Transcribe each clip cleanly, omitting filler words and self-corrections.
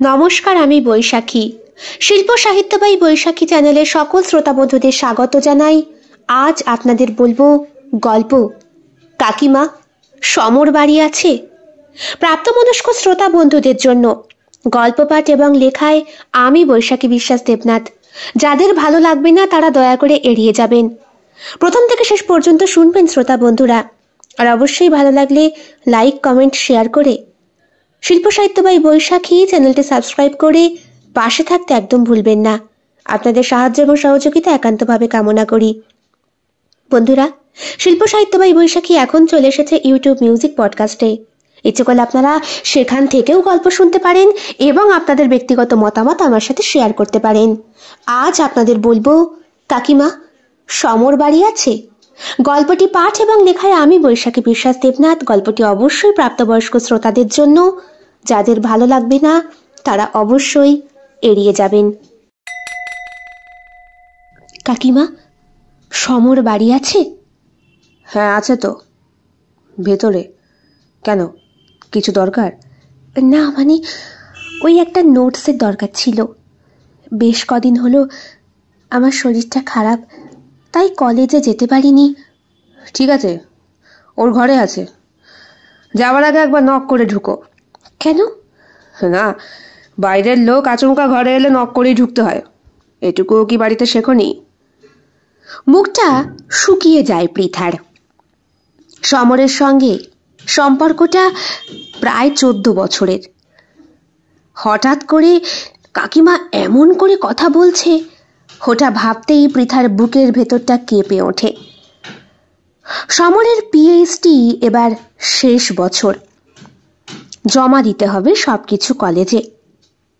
নমস্কার, আমি বৈশাখী। শিল্প সাহিত্য বাই বৈশাখী চ্যানেলের সকল শ্রোতা বন্ধুদের স্বাগত জানাই। আজ আপনাদের বলবো গল্প কাকিমা সমর বাড়ি আছে। প্রাপ্তবয়স্ক শ্রোতা বন্ধুদের জন্য গল্প পাঠ এবং লেখায় আমি বৈশাখী বিশ্বাস দেবনাথ। যাদের ভালো লাগবে না তারা দয়া করে এড়িয়ে যাবেন। প্রথম থেকে শেষ পর্যন্ত শুনবেন শ্রোতা বন্ধুরা, আর অবশ্যই ভালো লাগলে লাইক, কমেন্ট, শেয়ার করে শিল্প সাহিত্য বাই বৈশাখী চ্যানেলটি সাবস্ক্রাইব করে পাশে থাকতে একদম ভুলবেন না। আপনাদের সাহায্য এবং সহযোগিতা একান্তভাবে কামনা করি। বন্ধুরা, শিল্প সাহিত্য বাই বৈশাখী এখন চলে এসেছে ইউটিউব মিউজিক পডকাস্টে। ইচ্ছে করলে আপনারা সেখান থেকেও গল্প শুনতে পারেন এবং আপনাদের ব্যক্তিগত মতামত আমার সাথে শেয়ার করতে পারেন। আজ আপনাদের বলবো কাকিমা সমর বাড়ি আছে। গল্পটি পাঠ এবং লেখায় আমি বৈশাখী বিশ্বাস দেবনাথ। গল্পটি অবশ্যই প্রাপ্তবয়স্ক শ্রোতাদের জন্য। যাদের ভালো লাগবে না তারা অবশ্যই এড়িয়ে যাবেন। কাকিমা সমর বাড়ি আছে? হ্যাঁ, আছে তো। ভেতরে কেন, কিছু দরকার? না, মানে ওই একটা নোটসের দরকার ছিল। বেশ কদিন হলো আমার শরীরটা খারাপ, তাই কলেজে যেতে পারিনি। ঠিক আছে, ওর ঘরে আছে। যাওয়ার আগে একবার নক করে ঢুকো। কেন? না, বাইরের লোক আচমকা ঘরে এলে নক করেই ঢুকতে হয়। এটুকুও কি বাড়িতে শেখোনি? মুখটা শুকিয়ে যায় পৃথার। সমরের সঙ্গে সম্পর্কটা প্রায় 14 বছরের। হঠাৎ করে কাকিমা এমন করে কথা বলছে, ওটা ভাবতেই পৃথার বুকের ভেতরটা কেঁপে ওঠে। সমরের পিএইচডি এবার শেষ বছর, জমা দিতে হবে সবকিছু কলেজে।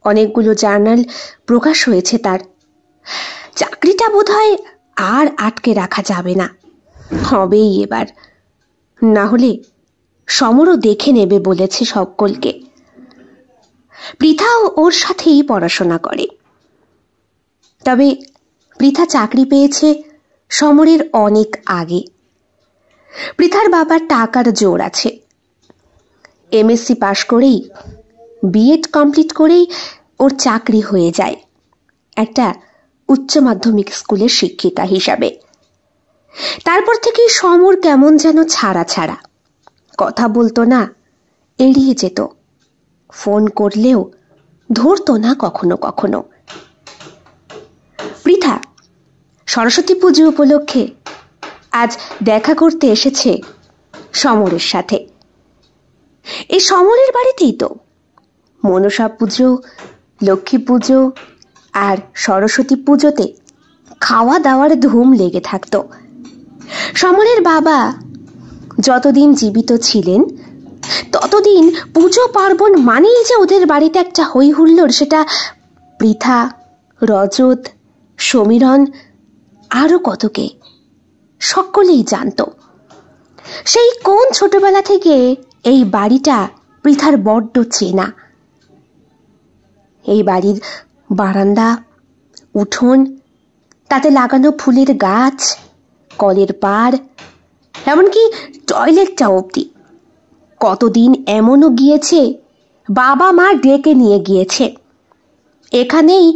অনেকগুলো জার্নাল প্রকাশ হয়েছে তার। চাকরিটা বোধহয় আর আটকে রাখা যাবে না, হবেই এবার। না হলে সমরও দেখে নেবে বলেছে সকলকে। পৃথাও ওর সাথেই পড়াশোনা করে। তবে পৃথা চাকরি পেয়েছে সমরের অনেক আগে। পৃথার বাবার টাকার জোর আছে। এমএসসি পাশ করেই, বিএড কমপ্লিট করেই ওর চাকরি হয়ে যায় একটা উচ্চ মাধ্যমিক স্কুলের শিক্ষিকা হিসাবে। তারপর থেকেই সমর কেমন যেন ছাড়া ছাড়া, কথা বলতো না, এড়িয়ে যেত। ফোন করলেও ধরতো না কখনো কখনো। পৃথা সরস্বতী পুজো উপলক্ষে আজ দেখা করতে এসেছে সমরের সাথে। এই সমরের বাড়িতেই তো মনসা পুজো, লক্ষ্মী পুজো আর সরস্বতী পুজোতে খাওয়া দাওয়ার ধুম লেগে থাকতো। সমরের বাবা যতদিন জীবিত ছিলেন ততদিন পুজো পার্বণ মানেই যে ওদের বাড়িতে একটা হই হুল্লোড়, সেটা পৃথা, রজত, সমীরণ আরো কতকে সকলেই জানত। সেই কোন ছোটবেলা থেকে এই বাড়িটা পৃথার বড্ড চেনা। এই বাড়ির বারান্দা, উঠোন, তাতে লাগানো ফুলের গাছ, কলের পাড়, এমনকি টয়লেটটা অবধি। কতদিন এমনও গিয়েছে বাবা মা ডেকে নিয়ে গিয়েছে। এখানেই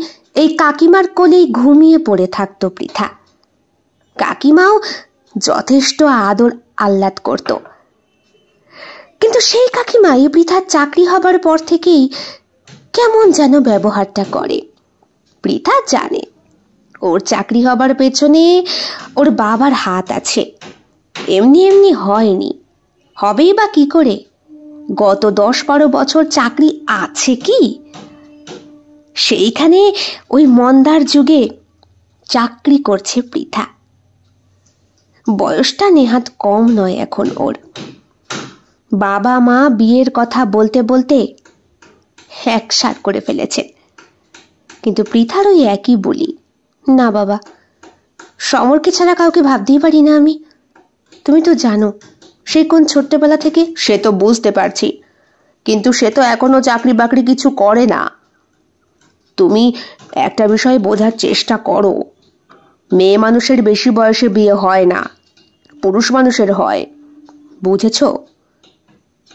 এই কাকিমার কোলেই ঘুমিয়ে পড়ে থাকতো পৃথা। কাকিমাও যথেষ্ট আদর আহ্লাদ করত। কিন্তু সেই কাকিমাই পৃথার চাকরি হবার পর থেকেই কেমন যেন ব্যবহারটা করে। পৃথা জানে ওর চাকরি হবার পেছনে ওর বাবার হাত আছে। এমনি এমনি হয়নি, হবেই বা কি করে? গত 10-12 বছর চাকরি আছে কি? সেইখানে ওই মন্দার যুগে চাকরি করছে পৃথা। বয়সটা নেহাত কম নয় এখন ওর। বাবা মা বিয়ের কথা বলতে বলতে একসার করে ফেলেছে। কিন্তু পৃথার ওই একই বলি, না বাবা, সমরকে ছাড়া কাউকে ভাবতেই পারি না আমি। তুমি তো জানো সে কোন ছোট্টবেলা থেকে। সে তো বুঝতে পারছি, কিন্তু সে তো এখনো চাকরি বাকরি কিছু করে না। তুমি একটা বিষয় বোঝার চেষ্টা করো, মেয়ে মানুষের বেশি বয়সে বিয়ে হয় না, পুরুষ মানুষের হয়। বুঝেছো?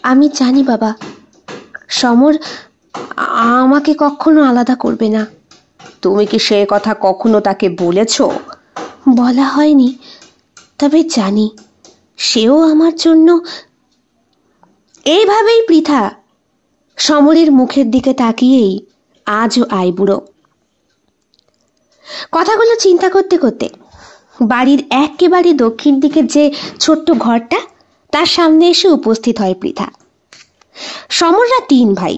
আমি জানি বাবা, সমর আমাকে কখনো আলাদা করবে না। তুমি কি সে কথা কখনো তাকে বলেছো? বলা হয়নি, তবে জানি সেও আমার জন্য। এইভাবেই পৃথা সমরের মুখের দিকে তাকিয়েই আজও আইবুড়ো। কথাগুলো চিন্তা করতে করতে বাড়ির একেবারে দক্ষিণ দিকের যে ছোট্ট ঘরটা, তার সামনে এসে উপস্থিত হয় পৃথা। সমররা 3 ভাই।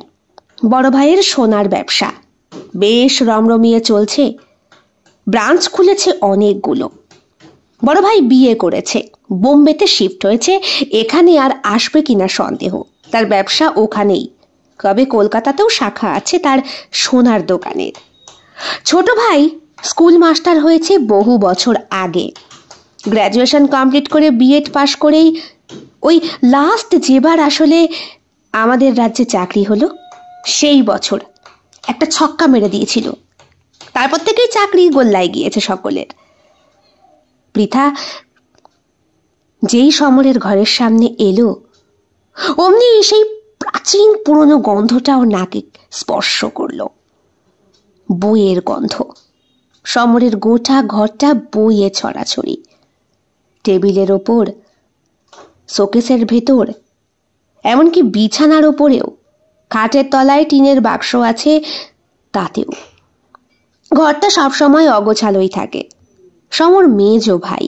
বড় ভাইয়ের সোনার ব্যবসা বেশ রমরমিয়ে চলছে, ব্রাঞ্চ খুলেছে অনেকগুলো। বড় ভাই বিয়ে করেছে, বোম্বেতে শিফট হয়েছে, এখানে আর আসবে কিনা সন্দেহ। তার ব্যবসা ওখানেই, তবে কলকাতাতেও শাখা আছে তার সোনার দোকানের। ছোট ভাই স্কুল মাস্টার হয়েছে বহু বছর আগে। গ্র্যাজুয়েশন কমপ্লিট করে বিএড পাশ করেই ওই লাস্ট যেবার আসলে আমাদের রাজ্যে চাকরি হলো, সেই বছর একটা ছক্কা মেরে দিয়েছিল। তারপর থেকেই চাকরি গোল্লায় গিয়েছে সকলের। পৃথা যেই সমরের ঘরের সামনে এলো, অমনি সেই প্রাচীন পুরনো গন্ধটাও নাকে স্পর্শ করলো। বইয়ের গন্ধ। সমরের গোটা ঘরটা বইয়ে ছড়াছড়ি। টেবিলের ওপর, শোকেসের ভেতর, এমনকি বিছানার ওপরেও, খাটের তলায় টিনের বাক্স আছে তাতেও। ঘরটা সবসময় অগোছালোই থাকে। সমর মেজো ভাই,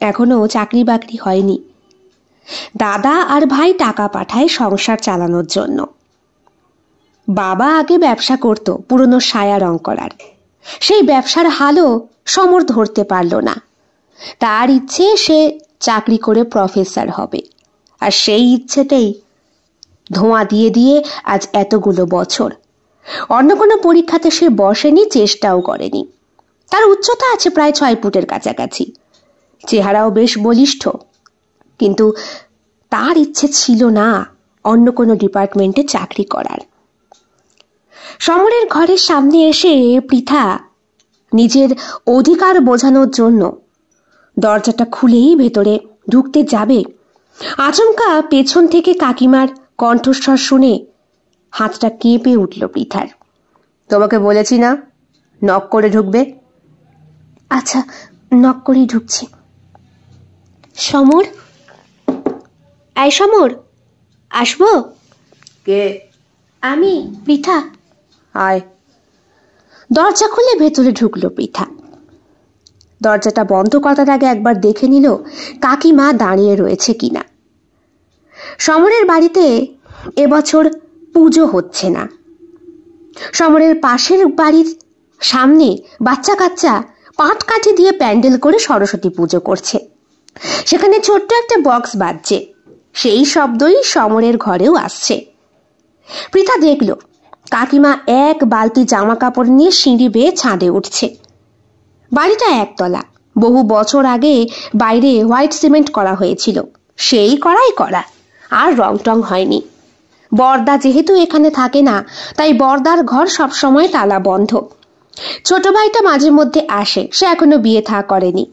এখনো চাকরি বাকরি হয়নি। দাদা আর ভাই টাকা পাঠায় সংসার চালানোর জন্য। বাবা আগে ব্যবসা করত পুরনো সায়া রং করার, সেই ব্যবসার হালও সমর ধরতে পারল না। তার ইচ্ছে সে চাকরি করে প্রফেসর হবে, আর সেই ইচ্ছেতেই ধোঁয়া দিয়ে দিয়ে আজ এতগুলো বছর। অন্য কোনো পরীক্ষাতে সে বসেনি, চেষ্টাও করেনি। তার উচ্চতা আছে প্রায় 6 ফুটের কাছাকাছি, চেহারাও বেশ বলিষ্ঠ, কিন্তু তার ইচ্ছে ছিল না অন্য কোনো ডিপার্টমেন্টে চাকরি করার। সমরের ঘরের সামনে এসে পৃথা নিজের অধিকার বোঝানোর জন্য দরজাটা খুলেই ভেতরে ঢুকতে যাবে, আচমকা পেছন থেকে কাকিমার কণ্ঠস্বর শুনে হাতটা কেঁপে উঠল পৃথার। তোমাকে বলেছি না নক করে ঢুকবে? আচ্ছা, নক করেই ঢুকছি। সমর, এই সমর, আসবো? কে? আমি, পৃথা। আয়। দরজা খুলে ভেতরে ঢুকলো পৃথা। দরজাটা বন্ধ করার আগে একবার দেখে নিল কাকিমা দাঁড়িয়ে রয়েছে কিনা। সমরের বাড়িতে এবছর পুজো হচ্ছে না। সমরের পাশের বাড়ির সামনে বাচ্চা কাচ্চা পাটকাঠি দিয়ে প্যান্ডেল করে সরস্বতী পুজো করছে। সেখানে ছোট্ট একটা বক্স বাজছে, সেই শব্দই সমরের ঘরেও আসছে। পৃথা দেখল কাকিমা এক বালতি জামা কাপড় নিয়ে সিঁড়ি বেয়ে ছাদে উঠছে। বাড়িটা 1 তলা, বহু বছর আগে বাইরে হোয়াইট সিমেন্ট করা হয়েছিল, সেই করাই করা, আর রং টং হয়নি। বর্দা যেহেতু এখানে থাকে না, তাই বর্দার ঘর সবসময় তালা বন্ধ। ছোট ভাইটা মাঝে মধ্যে আসে, সে এখনো বিয়ে থা করেনি।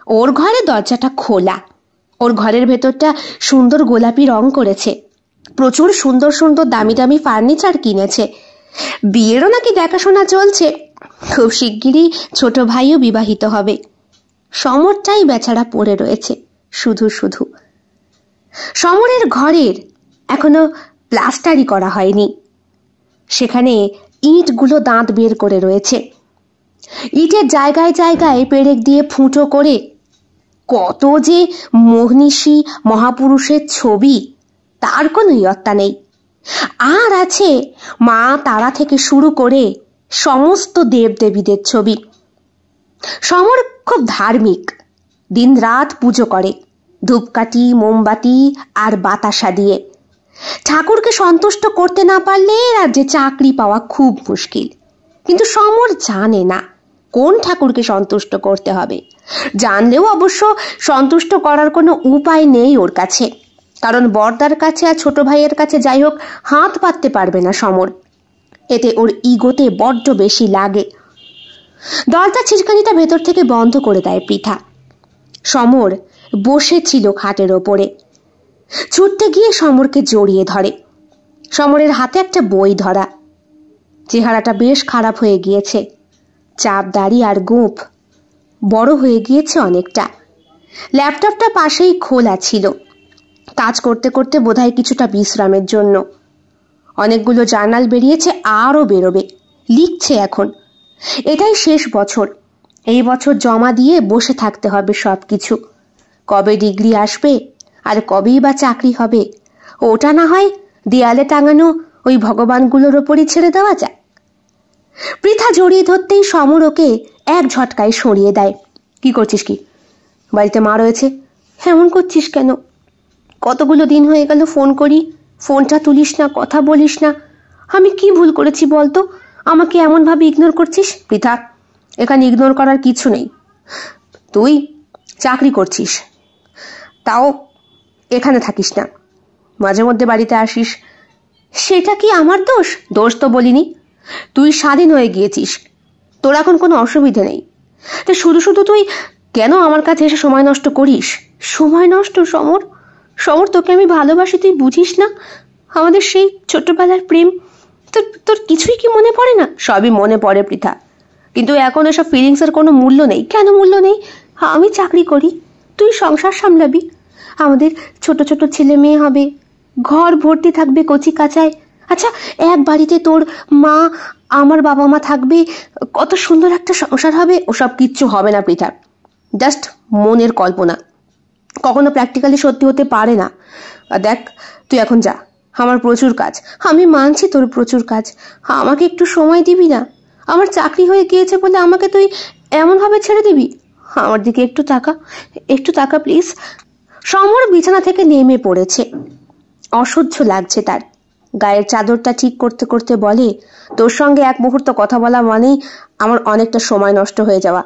ওর ঘরে দরজাটা খোলা। ওর ঘরের ভেতরটা সুন্দর গোলাপি রং করেছে, প্রচুর সুন্দর সুন্দর দামি দামি ফার্নিচার কিনেছে। বিয়েরও নাকি দেখাশোনা চলছে, খুব শিগগিরই ছোট ভাইও বিবাহিত হবে। সমরটাই বেচারা পড়ে রয়েছে শুধু শুধু। সমরের ঘরের এখনো প্লাস্টারই করা হয়নি, সেখানে ইটগুলো দাঁত বের করে রয়েছে। ইটের জায়গায় জায়গায় পেরেক দিয়ে ফুটো করে কত যে মনীষী মহাপুরুষের ছবি, তার কোনো ইয়ত্তা নেই। আর আছে মা তারা থেকে শুরু করে সমস্ত দেবদেবীদের ছবি। সমর খুব ধার্মিক, দিন রাত পুজো করে ধূপকাঠি, মোমবাতি আর বাতাসা দিয়ে। ঠাকুরকে সন্তুষ্ট করতে না পারলে রাজ্যে চাকরি পাওয়া খুব মুশকিল। কিন্তু সমর জানে না কোন ঠাকুরকে সন্তুষ্ট করতে হবে। জানলেও অবশ্য সন্তুষ্ট করার কোনো উপায় নেই ওর কাছে, কারণ বর্দার কাছে আর ছোট ভাইয়ের কাছে যাই হোক হাত পাততে পারবে না সমর। এতে ওর ইগোতে বড্ড বেশি লাগে। দরজা ছিটকানিটা ভেতর থেকে বন্ধ করে দেয় পৃথা। সমর বসেছিল খাটের ওপরে। ছুটতে গিয়ে সমরকে জড়িয়ে ধরে। সমরের হাতে একটা বই ধরা। চেহারাটা বেশ খারাপ হয়ে গিয়েছে, চাপ দাড়ি আর গোঁফ বড় হয়ে গিয়েছে অনেকটা। ল্যাপটপটা পাশেই খোলা ছিল, কাজ করতে করতে বোধহয় কিছুটা বিশ্রামের জন্য। অনেকগুলো জার্নাল বেরিয়েছে, আরও বেরোবে। লিখছে এখন। এটাই শেষ বছর, এই বছর জমা দিয়ে বসে থাকতে হবে সব কিছু। কবে ডিগ্রি আসবে আর কবেই বা চাকরি হবে, ওটা না হয় দেয়ালে টাঙানো ওই ভগবানগুলোর ওপরই ছেড়ে দেওয়া যায়। পৃথা জড়িয়ে ধরতেই সমর ওকে এক ঝটকায় সরিয়ে দেয়। কি করছিস? কি বাড়িতে মা রয়েছে, এমন করছিস কেন? কতগুলো দিন হয়ে গেল ফোন করি, ফোনটা তুলিস না, কথা বলিস না। আমি কি ভুল করেছি বলতো, আমাকে এমনভাবে ইগনোর করছিস? পৃথা, এখানে ইগনোর করার কিছু নেই। তুই চাকরি করছিস, তাও এখানে থাকিস না, মাঝে মধ্যে বাড়িতে আসিস। সেটা কি আমার দোষ? দোষ তো বলিনি, তুই স্বাধীন হয়ে গিয়েছিস, তোর এখন কোনো অসুবিধে নেই। তো শুধু শুধু তুই কেন আমার কাছে এসে সময় নষ্ট করিস? সময় নষ্ট? সমর, সমর, তোকে আমি ভালোবাসি, তুই বুঝিস না? আমাদের সেই ছোট্টবেলার প্রেম, তোর তোর কিছুই কি মনে পড়ে না? সবই মনে পড়ে পৃথা, কিন্তু এখন এসব ফিলিংসের কোনো মূল্য নেই। কেন মূল্য নেই? আমি চাকরি করি, তুই সংসার সামলাবি, আমাদের ছোট ছোট ছেলে মেয়ে হবে, ঘর ভর্তি থাকবে কচি কাচায়। আচ্ছা, এক বাড়িতে তোর মা, আমার বাবা মা থাকবে, কত সুন্দর একটা সংসার হবে। ওসব কিচ্ছু হবে না পৃথা, জাস্ট মনের কল্পনা, কখনো প্র্যাকটিক্যালি সত্যি হতে পারে না। দেখ, তুই এখন যা, আমার প্রচুর কাজ। আমি মানছি তোর প্রচুর কাজ, আমাকে একটু সময় দিবি না? আমার চাকরি হয়ে গিয়েছে বলে আমাকে তুই এমনভাবে ছেড়ে দিবি? আমার দিকে একটু তাকা, একটু তাকা প্লিজ। সমর বিছানা থেকে নেমে পড়েছে, অসহ্য লাগছে তার। গায়ের চাদরটা ঠিক করতে করতে বলে, তোর সঙ্গে এক মুহূর্ত কথা বলা মানেই আমার অনেকটা সময় নষ্ট হয়ে যাওয়া।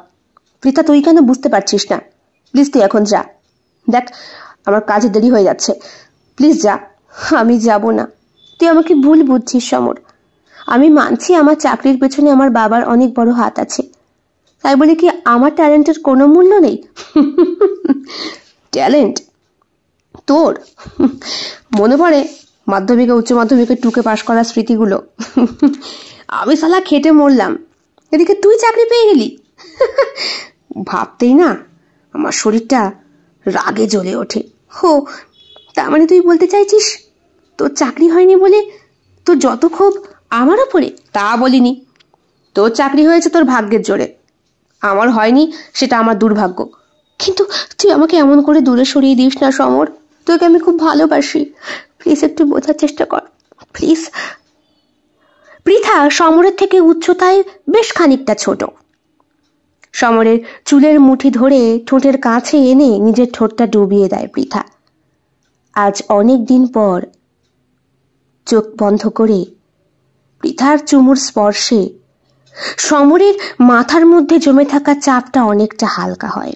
পৃথা, তুই কেন বুঝতে পারছিস না? প্লিজ তুই এখন যা, দেখ আমার কাজে দেরি হয়ে যাচ্ছে, প্লিজ যা। আমি যাব না, তুই আমাকে ভুল বুঝছিস সমর। আমি মানছি আমার চাকরির পেছনে আমার বাবার অনেক বড় হাত আছে, তাই বলে কি আমার ট্যালেন্টের কোনো মূল্য নেই? ট্যালেন্ট তোর? মনে পড়ে মাধ্যমিকে উচ্চ মাধ্যমিকে টুকে পাশ করার স্মৃতিগুলো। আমি শালা খেটে মরলাম, এদিকে তুই চাকরি পেয়ে গেলি। ভাবতেই না আমার শরীরটা রাগে জ্বলে ওঠে। হো, তার মানে তুই বলতে চাইছিস তোর চাকরি হয়নি বলে তোর যত ক্ষোভ আমার ওপরে? তা বলিনি, তোর চাকরি হয়েছে তোর ভাগ্যের জোরে, আমার হয়নি সেটা আমার দুর্ভাগ্য। কিন্তু তুই আমাকে এমন করে দূরে সরিয়ে দিস না সমর, তোকে আমি খুব ভালোবাসি, প্লিজ একটু বোঝার চেষ্টা কর প্লিজ। পৃথা সমরের থেকে উচ্চতায় বেশ খানিকটা ছোট। সমরের চুলের মুঠি ধরে ঠোঁটের কাছে এনে নিজের ঠোঁটটা ডুবিয়ে দেয় পৃথা। আজ অনেক দিন পর চোখ বন্ধ করে পৃথার চুমুর স্পর্শে সমরের মাথার মধ্যে জমে থাকা চাপটা অনেকটা হালকা হয়।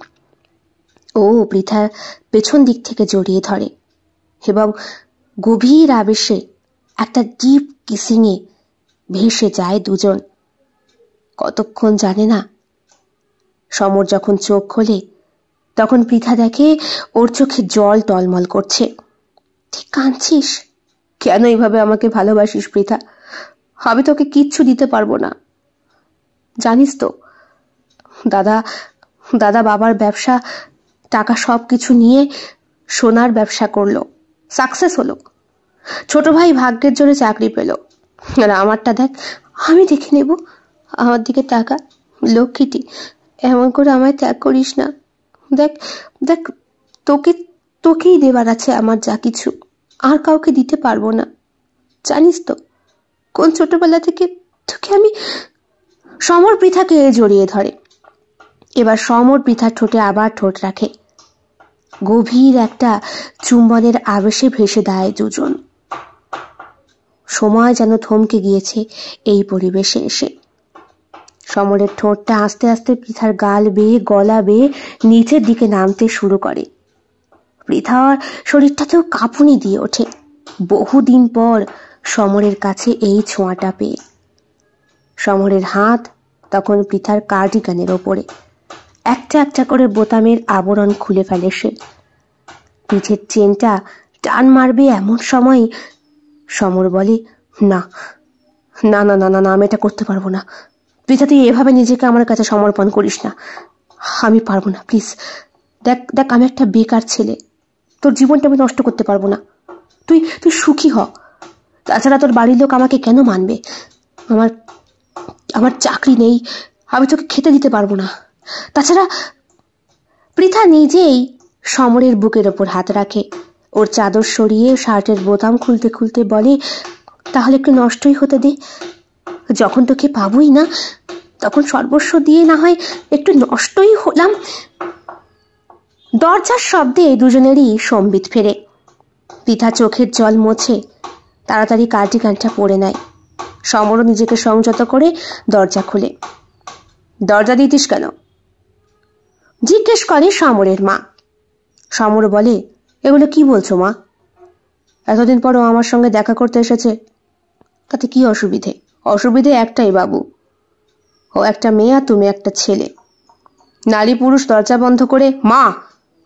ও পৃথা পেছন দিক থেকে জড়িয়ে ধরে এবং গভীর আবেশে একটা ডিপ কিসিংয়ে ভেসে যায় দুজন। কতক্ষণ জানে না। সমর যখন চোখ খোলে তখন পৃথা দেখে ওর চোখে জল টলমল করছে। ঠিক কাঁদছিস কেন? এইভাবে আমাকে ভালোবাসিস পৃথা? আমি তোকে কিচ্ছু দিতে পারবো না, জানিস তো। দাদা দাদা বাবার ব্যবসা, টাকা সব কিছু নিয়ে সোনার ব্যবসা করলো, সাকসেস হলো। ছোট ভাই ভাগ্যের জোরে চাকরি পেল, আর আমারটা দেখ। আমি দেখে নেব, আমার দিকে টাকা, লক্ষ্মীটি, এমন করে আমায় ত্যাগ করিস না। দেখ দেখ, তোকেই দেবার আছে আমার যা কিছু, আর কাউকে দিতে পারবো না, জানিস তো। কোন ছোটবেলা থেকে তোকে আমি। সমর পৃথাকে জড়িয়ে ধরে। এবার সমর পৃথার ঠোঁটে আবার ঠোঁট রাখে। গভীর একটা চুম্বনের আবেশে ভেসে দেয় দুজন। সময় যেন থমকে গিয়েছে এই পরিবেশে এসে। সমরের ঠোঁটটা আস্তে আস্তে পৃথার গাল বেয়ে, গলা বেয়ে নিচের দিকে নামতে শুরু করে। পৃথার শরীরটাতেও কাঁপুনি দিয়ে ওঠে বহুদিন পর সমরের কাছে এই ছোঁয়াটা পেয়ে। সমরের হাত তখন পৃথার কার্ডিগানের ওপরে। একটা একটা করে বোতামের আবরণ খুলে ফেলে সে। পিঠের চেনটা টান মারবে এমন সময় সমর বলে, না না না না না না, আমি এটা করতে পারবো না। পৃথা, তুই এভাবে নিজেকে আমার কাছে সমর্পণ করিস না। আমি পারবো না, প্লিজ। দেখ দেখ, আমি একটা বেকার ছেলে, তোর জীবনটা আমি নষ্ট করতে পারবো না। তুই তুই সুখী হ। তাছাড়া তোর বাড়ির লোক আমাকে কেন মানবে? আমার আমার চাকরি নেই, আমি তোকে খেতে দিতে পারবো না। তাছাড়া পৃথা নিজেই সমরের বুকের ওপর হাত রাখে, ওর চাদর সরিয়ে শার্টের বোতাম খুলতে খুলতে বলে, তাহলে একটু নষ্টই হতে দে। যখন তোকে পাবোই না, তখন সর্বস্ব দিয়ে না হয় একটু নষ্টই হলাম। দরজার শব্দে দুজনেরই সম্বিত ফেরে। পৃথা চোখের জল মোছে তাড়াতাড়ি কার্ডিগানটা পরে নেয়। সমরও নিজেকে সংযত করে দরজা খোলে। দরজা দিতিস কেন? জিজ্ঞেস করে সমরের মা। সমর বলে, এগুলো কি বলছো মা? এতদিন পরও আমার সঙ্গে দেখা করতে এসেছে, তাতে কি অসুবিধে? অসুবিধে একটাই বাবু, ও একটা মেয়ে আর তুমি একটা ছেলে। নারী পুরুষ দরজা বন্ধ করে। মা,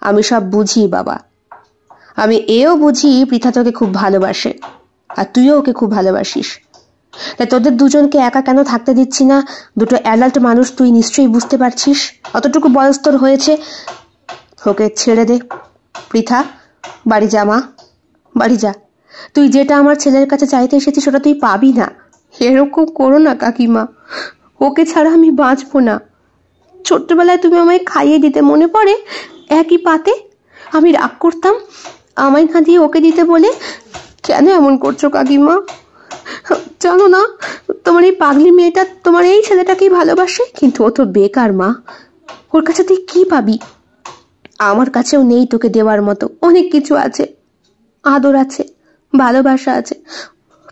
আমি সব বুঝি বাবা, আমি এও বুঝি পৃথা তোকে খুব ভালোবাসে, আর তুইও ওকে খুব ভালোবাসিস। তাই তোদের দুজনকে একা কেন থাকতে দিচ্ছি না, দুটো অ্যাডাল্ট মানুষ, তুই নিশ্চয়ই বুঝতে পারছিস। অতটুকু বয়স তোর হয়েছে, ওকে ছেড়ে দে। পৃথা, বাড়ি যা মা, বাড়ি যা। তুই যেটা আমার ছেলের কাছে চাইতে এসেছিস ওটা তুই পাবি না। এরকম করো না কাকিমা, ওকে ছাড়া আমি বাঁচবো না। ছোট্টবেলায় তুমি আমায় খাইয়ে দিতে, মনে পড়ে? একই পাতে আমি রাগ করতাম আমায় না দিয়ে ওকে দিতে বলে। কেন এমন করছো কাকিমা? জানো না, তোমার এই পাগলি মেয়েটা তোমার এই ছেলেটাকেই ভালোবাসে, কিন্তু ও তো বেকার মা। ওর কাছে তুই কি পাবি? আমার কাছেও নেই তোকে দেওয়ার মতো। অনেক কিছু আছে, আদর আছে, ভালোবাসা আছে।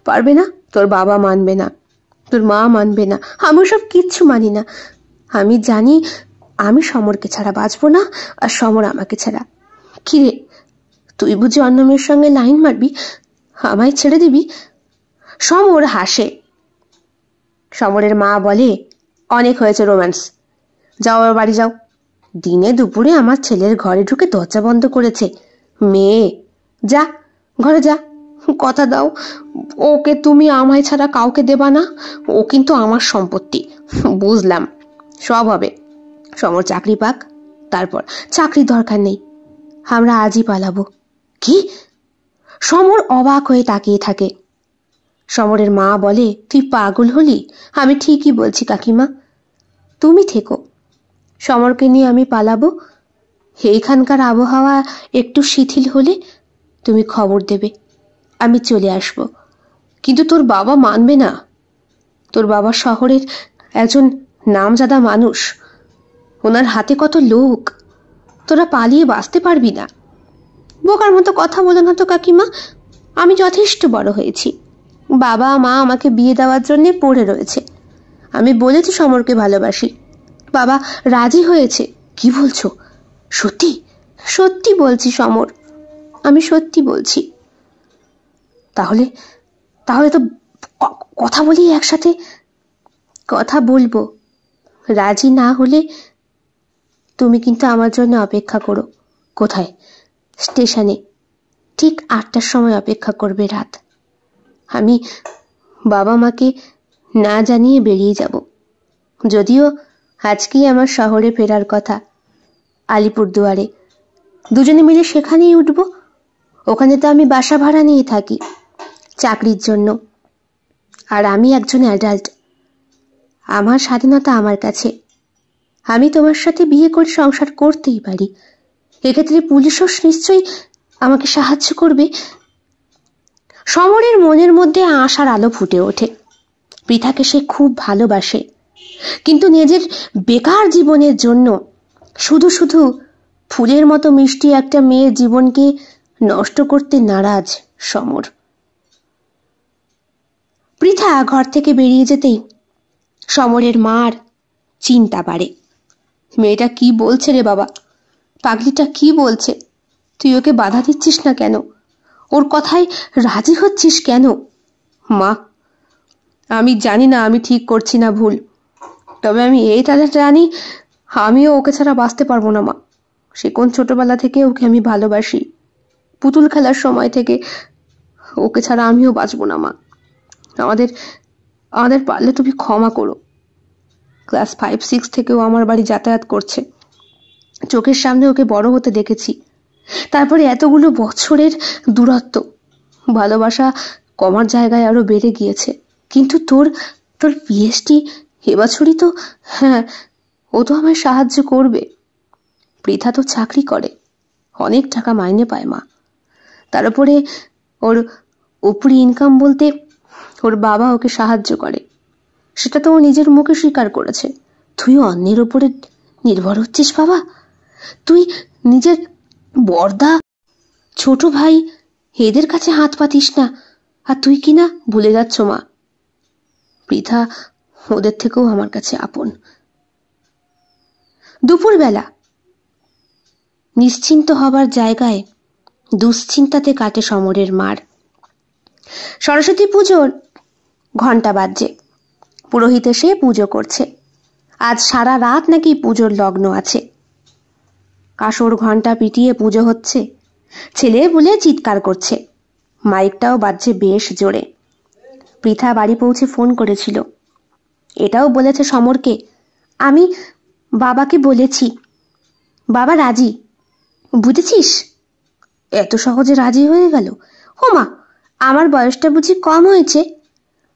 পারবে না? তোর বাবা মানবে না, তোর মা মানবে না, আমি সব কিচ্ছু মানি না। আমি জানি আমি সমরকে ছাড়া বাঁচবো না, আর সমর আমাকে ছাড়া। কিরে, তুই বুঝি অন্য মেয়ের সঙ্গে লাইন মারবি, আমায় ছেড়ে দিবি? সমর হাসে। সমরের মা বলে, অনেক হয়েছে রোম্যান্স, যাও আবার বাড়ি যাও। দিনে দুপুরে আমার ছেলের ঘরে ঢুকে দরজা বন্ধ করেছে। মেয়ে, যা ঘরে যা। কথা দাও ওকে তুমি আমায় ছাড়া কাউকে দেবা না। ও কিন্তু আমার সম্পত্তি। বুঝলাম, সব হবে। সমর চাকরি পাক, তারপর। চাকরির দরকার নেই, আমরা আজই পালাবো। কি? সমর অবাক হয়ে তাকিয়ে থাকে। সমরের মা বলে, তুই পাগল হলি? আমি ঠিকই বলছি কাকিমা, তুমি থেকো, সমরকে নিয়ে আমি পালাবো। এইখানকার আবহাওয়া একটু শিথিল হলে তুমি খবর দেবে, আমি চলে আসব। কিন্তু তোর বাবা মানবে না। তোর বাবা শহরের একজন নামজাদা মানুষ, ওনার হাতে কত লোক, তোরা পালিয়ে বাঁচতে পারবি না। বোকার মতো কথা বলো না তো কাকিমা, আমি যথেষ্ট বড় হয়েছি। বাবা মা আমাকে বিয়ে দেওয়ার জন্য পড়ে রয়েছে। আমি বলেছি সমরকে ভালোবাসি, বাবা রাজি হয়েছে। কি বলছো? সত্যি? সত্যি বলছি সমর, আমি সত্যি বলছি। তাহলে তাহলে তো কথা বলি একসাথে। কথা বলবো, রাজি না হলে তুমি কিন্তু আমার জন্য অপেক্ষা করো। কোথায়? স্টেশনে ঠিক 8টার সময় অপেক্ষা করবে রাত। আমি বাবা মাকে না জানিয়ে বেরিয়ে যাব। যদিও আজকেই আমার শহরে ফেরার কথা, আলিপুরদুয়ারে। দুজনে মিলে সেখানেই উঠব। ওখানে তো আমি বাসা ভাড়া নিয়ে থাকি চাকরির জন্য। আর আমি একজন অ্যাডাল্ট, আমার স্বাধীনতা আমার কাছে। আমি তোমার সাথে বিয়ে করে সংসার করতেই পারি। এক্ষেত্রে পুলিশও নিশ্চয়ই আমাকে সাহায্য করবে। সমরের মনের মধ্যে আশার আলো ফুটে ওঠে। পৃথাকে সে খুব ভালোবাসে, কিন্তু নিজের বেকার জীবনের জন্য শুধু শুধু ফুলের মতো মিষ্টি একটা মেয়ের জীবনকে নষ্ট করতে নারাজ সমর। পৃথা ঘর থেকে বেরিয়ে যেতেই সমরের মার চিন্তা বাড়ে। মেয়েটা কি বলছে রে বাবা, পাগলিটা কি বলছে? তুই ওকে বাধা দিচ্ছিস না কেন? ওর কথায় রাজি হচ্ছিস কেন? মা, আমি জানি না আমি ঠিক করছি না ভুল, তবে আমি এইটা জানি আমিও ওকে ছাড়া বাঁচতে পারবো না মা। সে কোন ছোটবেলা থেকে ওকে আমি ভালোবাসি, পুতুল খেলার সময় থেকে। ওকে ছাড়া আমিও বাঁচবো না মা। আমাদের আমাদের পারলে তুমি ক্ষমা করো। ক্লাস 5-6 থেকেও আমার বাড়ি যাতায়াত করছে। চোখের সামনে ওকে বড় হতে দেখেছি। তারপরে এতগুলো বছরের দূরত্ব, ভালোবাসা কমার জায়গায় আরো বেড়ে গিয়েছে। কিন্তু তোর পিএইচডি এবছরই তো। হ্যাঁ, ও তো আমায় সাহায্য করবে। পৃথা তো চাকরি করে, অনেক টাকা মাইনে পায় মা। তার উপরে ওর উপরি ইনকাম বলতে ওর বাবা ওকে সাহায্য করে, সেটা তো ও নিজের মুখে স্বীকার করেছে। তুই অন্যের উপরে নির্ভর হচ্ছিস বাবা? তুই নিজের বড়দা, ছোট ভাই এদের কাছে হাত পাতিস না, আর তুই কিনা ভুলে যাচ্ছ মা, পৃথা ওদের থেকেও আমার কাছে আপন। দুপুরবেলা নিশ্চিন্ত হবার জায়গায় দুশ্চিন্তাতে কাটে সমরের মার। সরস্বতী পুজোর ঘন্টা বাজছে, পুরোহিত এসে পুজো করছে। আজ সারা রাত নাকি পুজোর লগ্ন আছে। কাসর ঘন্টা পিটিয়ে পুজো হচ্ছে, ছেলে বলে চিৎকার করছে, মাইকটাও বাজছে বেশ জোরে। পৃথা বাড়ি পৌঁছে ফোন করেছিল, এটাও বলেছে সমরকে, আমি বাবাকে বলেছি, বাবা রাজি। বুঝেছিস? এত সহজে রাজি হয়ে গেল। ওমা, আমার বয়সটা বুঝি কম হয়েছে?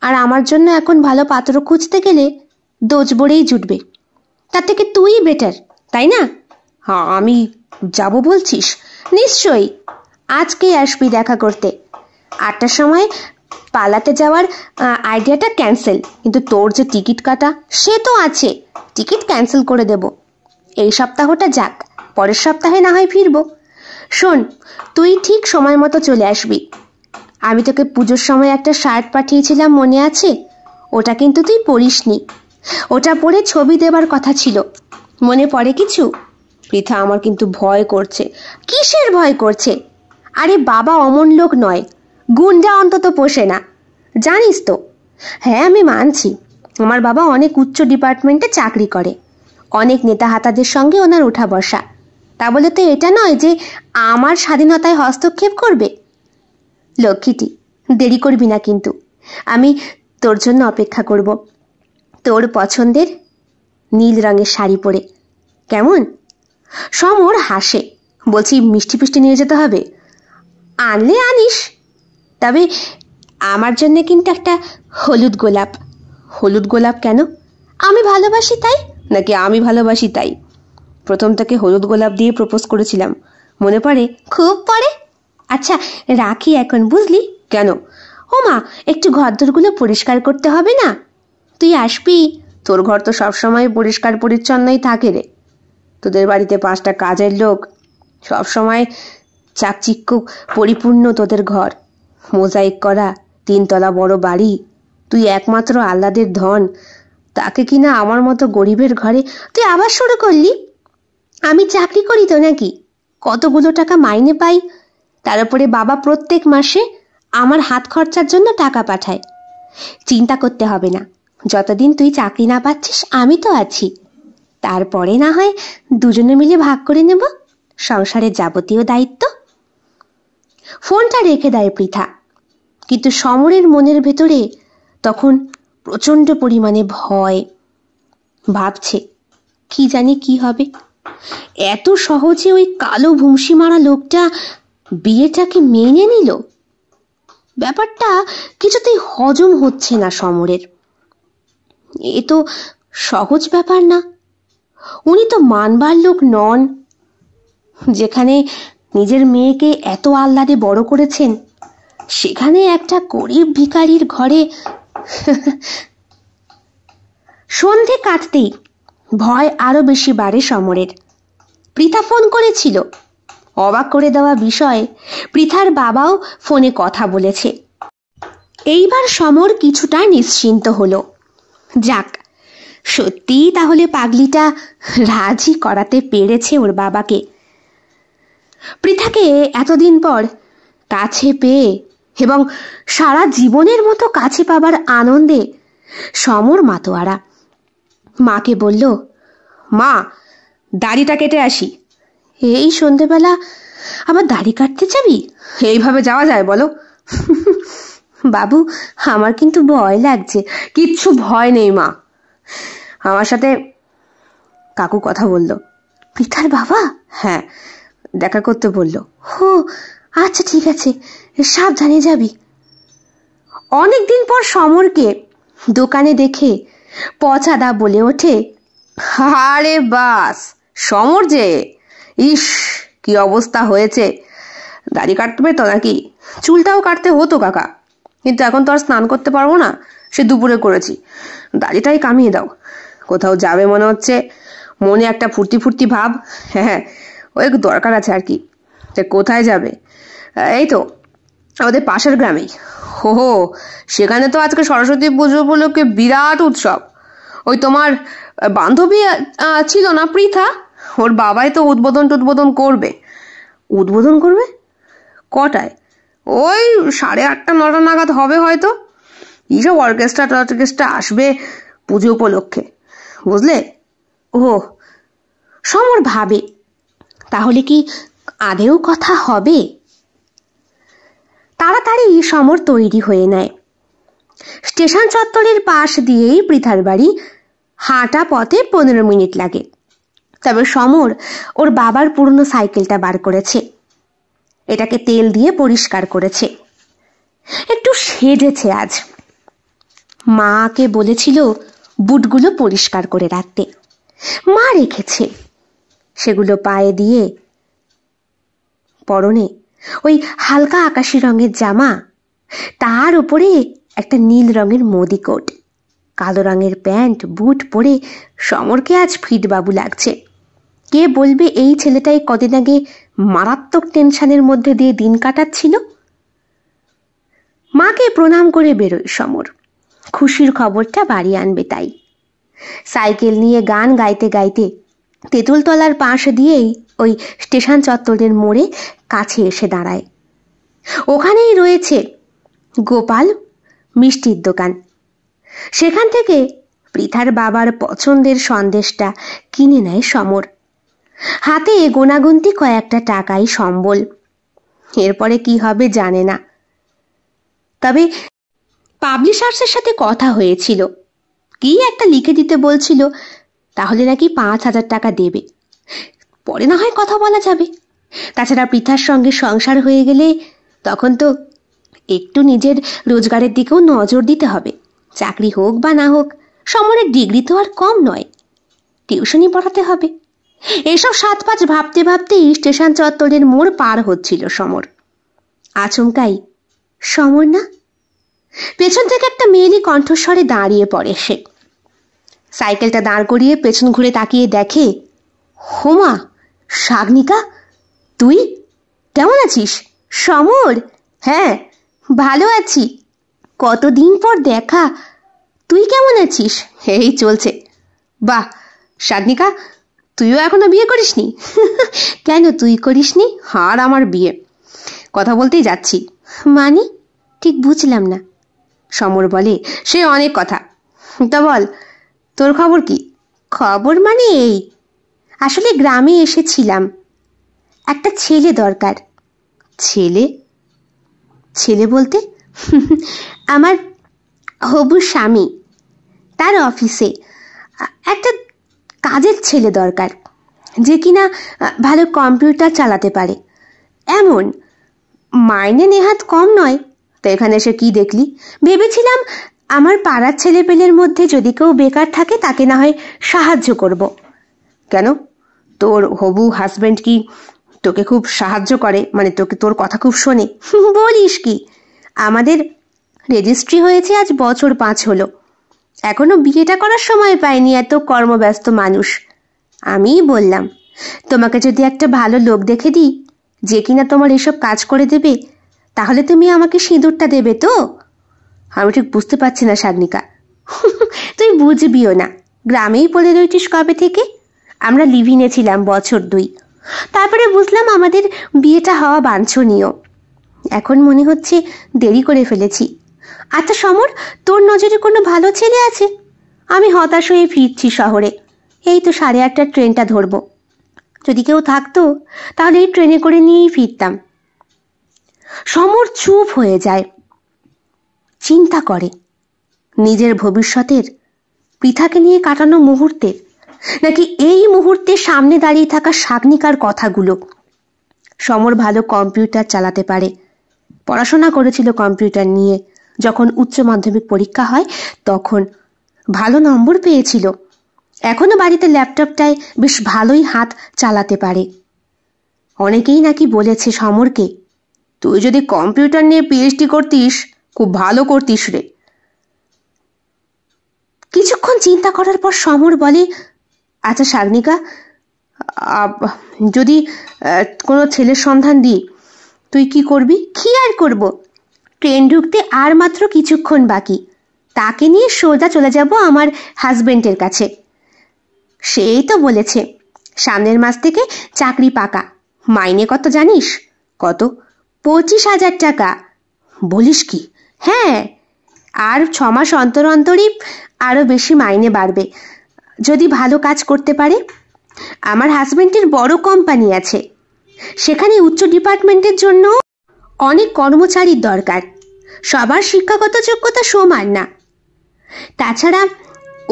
আর আমার জন্য এখন ভালো পাত্র খুঁজতে গেলে দোজ বড়েই জুটবে। তার থেকে তুই বেটার, তাই না? হ্যাঁ, আমি যাব বলছিস? নিশ্চয়ই। আজকেই আসবি দেখা করতে। 8টার সময় পালাতে যাওয়ার আইডিয়াটা ক্যান্সেল, কিন্তু তোর যে টিকিট কাটা সে তো আছে, টিকিট ক্যান্সেল করে দেব। এই সপ্তাহটা যাক, পরের সপ্তাহে না হয় ফিরবো। শোন, তুই ঠিক সময় মতো চলে আসবি। আমি তোকে পুজোর সময় একটা শার্ট পাঠিয়েছিলাম, মনে আছে? ওটা কিন্তু তুই পরিসনি। ওটা পরে ছবি দেবার কথা ছিল, মনে পড়ে কিছু? পৃথা আমার কিন্তু ভয় করছে। কিসের ভয় করছে? আরে বাবা অমন লোক নয়, গুন্ডা অন্তত পোষে না, জানিস তো। হ্যাঁ, আমি মানছি আমার বাবা অনেক উচ্চ ডিপার্টমেন্টে চাকরি করে, অনেক নেতা হাতাদের সঙ্গে ওনার ওঠা বসা। তা বলে তো এটা নয় যে আমার স্বাধীনতায় হস্তক্ষেপ করবে। লক্ষ্মীটি, দেরি করবি না কিন্তু, আমি তোর জন্য অপেক্ষা করব, তোর পছন্দের নীল রঙের শাড়ি পরে। কেমন? সমর হাসে, বলছি মিষ্টি পিষ্টি নিয়ে যেতে হবে? আনলে আনিস, তবে আমার জন্য কিন্তু একটা হলুদ গোলাপ। হলুদ গোলাপ কেন? আমি ভালোবাসি তাই, নাকি আমি ভালোবাসি তাই? প্রথম থেকে হলুদ গোলাপ দিয়ে প্রপোজ করেছিলাম, মনে পড়ে? খুব পড়ে। আচ্ছা রাখি এখন, বুঝলি? কেন? ও মা, একটু ঘরদোরগুলো পরিষ্কার করতে হবে না? তুই আসবি? তোর ঘর তো সবসময় পরিষ্কার পরিচ্ছন্নই থাকে রে। তোদের বাড়িতে 5টা কাজের লোক, সবসময় চাকচিক্য পরিপূর্ণ তোদের ঘর, মোজাইক করা 3 তলা বড় বাড়ি। তুই একমাত্র আহ্লাদের ধন, তাকে কিনা আমার মতো গরিবের ঘরে তুই আবার শুরু করলি। আমি চাকরি করি তো নাকি? কতগুলো টাকা মাইনে পাই, তার উপরে বাবা প্রত্যেক মাসে আমার হাত খরচার জন্য টাকা পাঠায়। চিন্তা করতে হবে না, যতদিন তুই চাকরি না পাচ্ছিস আমি তো আছি। তারপরে না হয় দুজনে মিলে ভাগ করে নেব সংসারের যাবতীয় দায়িত্ব। ফোনটা রেখে দেয় পৃথা, কিন্তু সমরের মনের ভেতরে তখন প্রচন্ড পরিমাণে ভয়। ভাবছে কি জানি কি হবে। এত সহজে ওই কালো ভুমসি মারা লোকটা বিয়েটাকে মেনে নিল? ব্যাপারটা কিছুতেই হজম হচ্ছে না সমরের। এ তো সহজ ব্যাপার না। উনি তো মানবার লোক নন। যেখানে নিজের মেয়েকে এত আহ্লাদে বড় করেছেন, সেখানে একটা গরিব ভিখারির ঘরে। সন্ধে কাটতেই ভয় আরো বেশি বাড়ে সমরের। পৃথা ফোন করেছিল। অবাক করে দেওয়া বিষয়, পৃথার বাবাও ফোনে কথা বলেছে। এইবার সমর কিছুটা নিশ্চিন্ত হলো। যাক, সত্যিই তাহলে পাগলিটা রাজি করাতে পেরেছে ওর বাবাকে। পৃথাকে এতদিন পর কাছে পেয়ে এবং সারা জীবনের মতো কাছে পাবার আনন্দে সমর মাতোয়ারা। মাকে বলল, মা দাড়িটা কেটে আসি। এই সন্ধেবেলা আবার দাড়ি কাটতে যাবি? এইভাবে যাওয়া যায় বলো? বাবু, আমার কিন্তু ভয় লাগছে। কিচ্ছু ভয় নেই মা, আমার সাথে কাকু কথা বলল। পৃথার বাবা? হ্যাঁ, দেখা করতে বলল। ও আচ্ছা, ঠিক আছে, সাবধানে যাবি। অনেকদিন পর সমরকে দোকানে দেখে পচাদা বলে ওঠে, আরে বাস, সমর যে! ইস, কি অবস্থা হয়েছে! দাড়ি কাটবে তো নাকি? চুলটাও কাটতে হতো কাকা, কিন্তু এখন তো আর স্নান করতে পারবো না, সে দুপুরে করেছি। দাড়িটাই কামিয়ে দাও। কোথাও যাবে মনে হচ্ছে, মনে একটা ফুর্তি ফুর্তি ভাব। হ্যাঁ, ওই দরকার আছে আর কি। কোথায় যাবে? এই তো আমাদের পাশের গ্রামেই। হো, সেখানে তো আজকে সরস্বতী পুজো উপলক্ষে বিরাট উৎসব। ওই তোমার বান্ধবী ছিল না পৃথা, ওর বাবাই তো উদ্বোধন করবে। উদ্বোধন করবে? কটায়? ওই 8:30 9টা নাগাদ হবে হয়তো। এইসব অর্কেস্ট্রা আসবে পুজো উপলক্ষে, বুঝলে? ও, সমর ভাবে, তাহলে কি আদেও কথা হবে? তাড়াতাড়ি সমর তৈরি হয়ে নেয়। স্টেশন চত্বরের পাশ দিয়েই পৃথার বাড়ি, হাঁটা পথে 15 মিনিট লাগে। তবে সমর ওর বাবার পুরনো সাইকেলটা বার করেছে, এটাকে তেল দিয়ে পরিষ্কার করেছে, একটু সেজেছে আজ। মাকে বলেছিল বুটগুলো পরিষ্কার করে রাখতে, মা রেখেছে। সেগুলো পায়ে দিয়ে, পরনে ওই হালকা আকাশি রঙের জামা, তার উপরে একটা নীল রঙের মোদি কোট, কালো রঙের প্যান্ট, বুট পরে সমরকে আজ ফিটবাবু লাগছে। কে বলবে এই ছেলেটাই কদিন আগে মারাত্মক টেনশনের মধ্যে দিয়ে দিন কাটাচ্ছিল। মাকে প্রণাম করে বেরোয় সমর, খুশির খবরটা বাড়ি আনবে তাই। সাইকেল নিয়ে গান গাইতে গাইতে তেঁতুলতলার পাশ দিয়েই ওই স্টেশন চত্বরের মোড়ে কাছে এসে দাঁড়ায়। ওখানেই রয়েছে গোপাল মিষ্টির দোকান। সেখান থেকে পৃথার বাবার পছন্দের সন্দেশটা কিনে নেয় সমর। হাতে গোনাগুনতি কয়েকটা টাকাই সম্বল। এরপরে কি হবে জানে না। তবে পাবলিশার্সের সাথে কথা হয়েছিল, কি একটা লিখে দিতে বলছিল, তাহলে নাকি 5,000 টাকা দেবে। পরে না হয় কথা বলা যাবে। তাছাড়া পৃথার সঙ্গে সংসার হয়ে গেলে তখন তো একটু নিজের রোজগারের দিকেও নজর দিতে হবে। চাকরি হোক বা না হোক, সমরের ডিগ্রি তো আর কম নয়, টিউশনি পড়াতে হবে। এসব 7-5 ভাবতে ভাবতেই স্টেশন চত্বরের মোড় পার হচ্ছিল সমর। আচমকাই সমর না, পেছন থেকে একটা মেয়েলি কণ্ঠস্বরে দাঁড়িয়ে পড়ে সে। সাইকেলটা দাঁড় করিয়ে পেছন ঘুরে তাকিয়ে দেখে, হোমা, শাগনিকা, তুই কেমন আছিস? সমর, হ্যাঁ ভালো আছি, কতদিন পর দেখা, তুই কেমন আছিস? এই চলছে। বাহ শাগনিকা, তুইও এখনো বিয়ে করিসনি? কেন, তুই করিসনি? আর আমার বিয়ে কথা বলতেই যাচ্ছি। মানে ঠিক বুঝলাম না। সমর বলে, সে অনেক কথা, তা বল তোর খবর কি? খবর মানে এই, আসলে গ্রামে এসেছিলাম, একটা ছেলে দরকার। ছেলে? ছেলে বলতে আমার হবু স্বামী, তার অফিসে একটা কাজের ছেলে দরকার, যে কিনা ভালো কম্পিউটার চালাতে পারে। এমন মাইনে নেহাত কম নয়। তো এখানে এসে কি দেখলি? ভেবেছিলাম আমার পাড়ার ছেলেপেলের মধ্যে যদি কেউ বেকার থাকে তাকে না হয় সাহায্য করব। কেন, তোর হবু হাজবেন্ড কি তোকে খুব সাহায্য করে? মানে তোর কথা খুব শোনে? বলিস কি, আমাদের রেজিস্ট্রি হয়েছে আজ বছর 5 হলো, এখনো বিয়েটা করার সময় পায়নি, এত কর্মব্যস্ত মানুষ। আমিই বললাম, তোমাকে যদি একটা ভালো লোক দেখে দিই, যে কিনা তোমার এসব কাজ করে দেবে, তাহলে তুমি আমাকে সিঁদুরটা দেবে তো? আমি ঠিক বুঝতে পারছি না শাগনিকা। তুই বুঝবিও না, গ্রামেই পড়ে রয়েছিস কবে থেকে? আমরা লিভিনে ছিলাম বছর 2, তারপরে বুঝলাম আমাদের বিয়েটা হওয়া বাঞ্ছনীয়। এখন মনে হচ্ছে দেরি করে ফেলেছি। আচ্ছা সমর, তোর নজরে কোনো ভালো ছেলে আছে? আমি হতাশ হয়ে ফিরছি শহরে, এই তো 8:30টার ট্রেনটা ধরবো। যদি কেউ থাকতো তাহলে এই ট্রেনে করে নিয়েই ফিরতাম। সমর চুপ হয়ে যায়। চিন্তা করে নিজের ভবিষ্যতের, পৃথাকে নিয়ে কাটানো মুহূর্তের, নাকি এই মুহূর্তে সামনে দাঁড়িয়ে থাকা সাগনিকার কথাগুলো। সমর ভালো কম্পিউটার চালাতে পারে, পড়াশোনা করেছিল কম্পিউটার নিয়ে। যখন উচ্চ মাধ্যমিক পরীক্ষা হয় তখন ভালো নম্বর পেয়েছিল। এখনো বাড়িতে ল্যাপটপটায় বেশ ভালোই হাত চালাতে পারে। অনেকেই নাকি বলেছে সমরকে, তুই যদি কম্পিউটার নিয়ে পিএইচডি করতিস খুব ভালো করতিস রে। কিছুক্ষণ চিন্তা করার পর সমর বলে, আচ্ছা সাগনিকা, যদি কোনো ছেলের সন্ধান দিই তুই কি করবি? কি আর করব, ট্রেন ঢুকতে আর মাত্র কিছুক্ষণ বাকি, তাকে নিয়ে সোজা চলে যাব আমার হাজবেন্ডের কাছে। সেই তো বলেছে সামনের মাস থেকে চাকরি পাকা। মাইনে কত জানিস? কত? 25,000 টাকা। বলিস কি? হ্যাঁ, আর 6 মাস অন্তর অন্তরই আরো বেশি মাইনে বাড়বে যদি ভালো কাজ করতে পারে। আমার হাজবেন্ডের বড় কোম্পানি আছে, সেখানে উচ্চ ডিপার্টমেন্টের জন্য অনেক কর্মচারীর দরকার। সবার শিক্ষাগত যোগ্যতা সমান না। তাছাড়া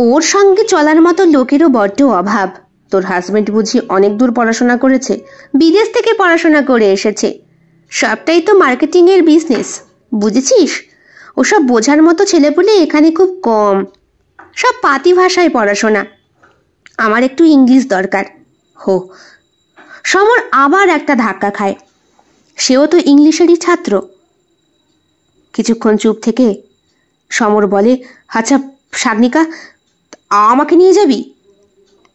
ওর সঙ্গে চলার মতো লোকেরও বড্ড অভাব। তোর হাজবেন্ড বুঝি অনেক দূর পড়াশোনা করেছে? বিদেশ থেকে পড়াশোনা করে এসেছে। সবটাই তো মার্কেটিং এর বিজনেস, বুঝেছিস? ওসব বোঝার মতো ছেলেপুলে এখানে খুব কম, সব পাতি ভাষায় পড়াশোনা। আমার একটু ইংলিশ দরকার। হো। সমর আবার একটা ধাক্কা খায়, সেও তো ইংলিশেরই ছাত্র। কিছুক্ষণ চুপ থেকে সমর বলে, আচ্ছা সাগনিকা, আমাকে নিয়ে যাবি?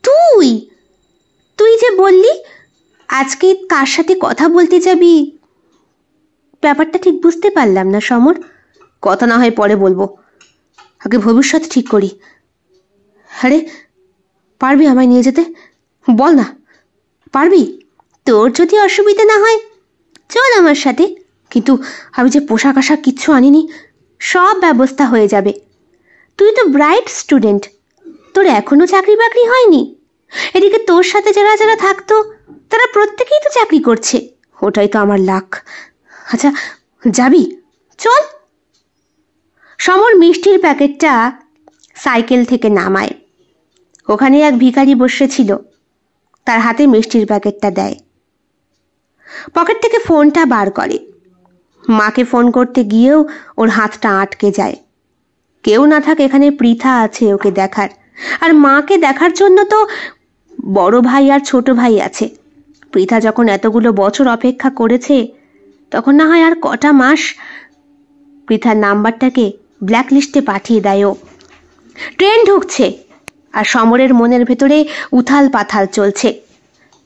তুই তুই যে বললি আজকে কার সাথে কথা বলতে যাবি, ব্যাপারটা ঠিক বুঝতে পারলাম না সমর। কথা না হয় পরে বলবো, আগে ভবিষ্যৎ ঠিক করি। আরে পারবি আমায় নিয়ে যেতে? বল না, পারবি? তোর যদি অসুবিধা না হয় চল আমার সাথে। কিন্তু আমি যে পোশাক আশাক কিচ্ছু আনিনি। সব ব্যবস্থা হয়ে যাবে। তুই তো ব্রাইট স্টুডেন্ট, তোর এখনো চাকরি বাকরি হয়নি। এদিকে তোর সাথে যারা যারা থাকতো তারা প্রত্যেকেই তো চাকরি করছে। ওটাই তো আমার লাক। আচ্ছা যাবি? চল। সমর মিষ্টির প্যাকেটটা সাইকেল থেকে নামায়। ওখানে এক ভিখারি বসেছিল, তার হাতে মিষ্টির প্যাকেটটা দেয়। পকেট থেকে ফোনটা বার করে। মাকে ফোন করতে গিয়েও ওর হাতটা আটকে যায়। কেউ না থাক, এখানে পৃথা আছে ওকে দেখার, আর মাকে দেখার জন্য তো বড় ভাই আর ছোট ভাই আছে। পৃথা যখন এতগুলো বছর অপেক্ষা করেছে তখন না হয় আর কটা মাস। পৃথার নাম্বারটাকে ব্ল্যাকলিস্টে পাঠিয়ে দেয় ও। ট্রেন ঢুকছে আর সমরের মনের ভেতরে উথাল পাথাল চলছে।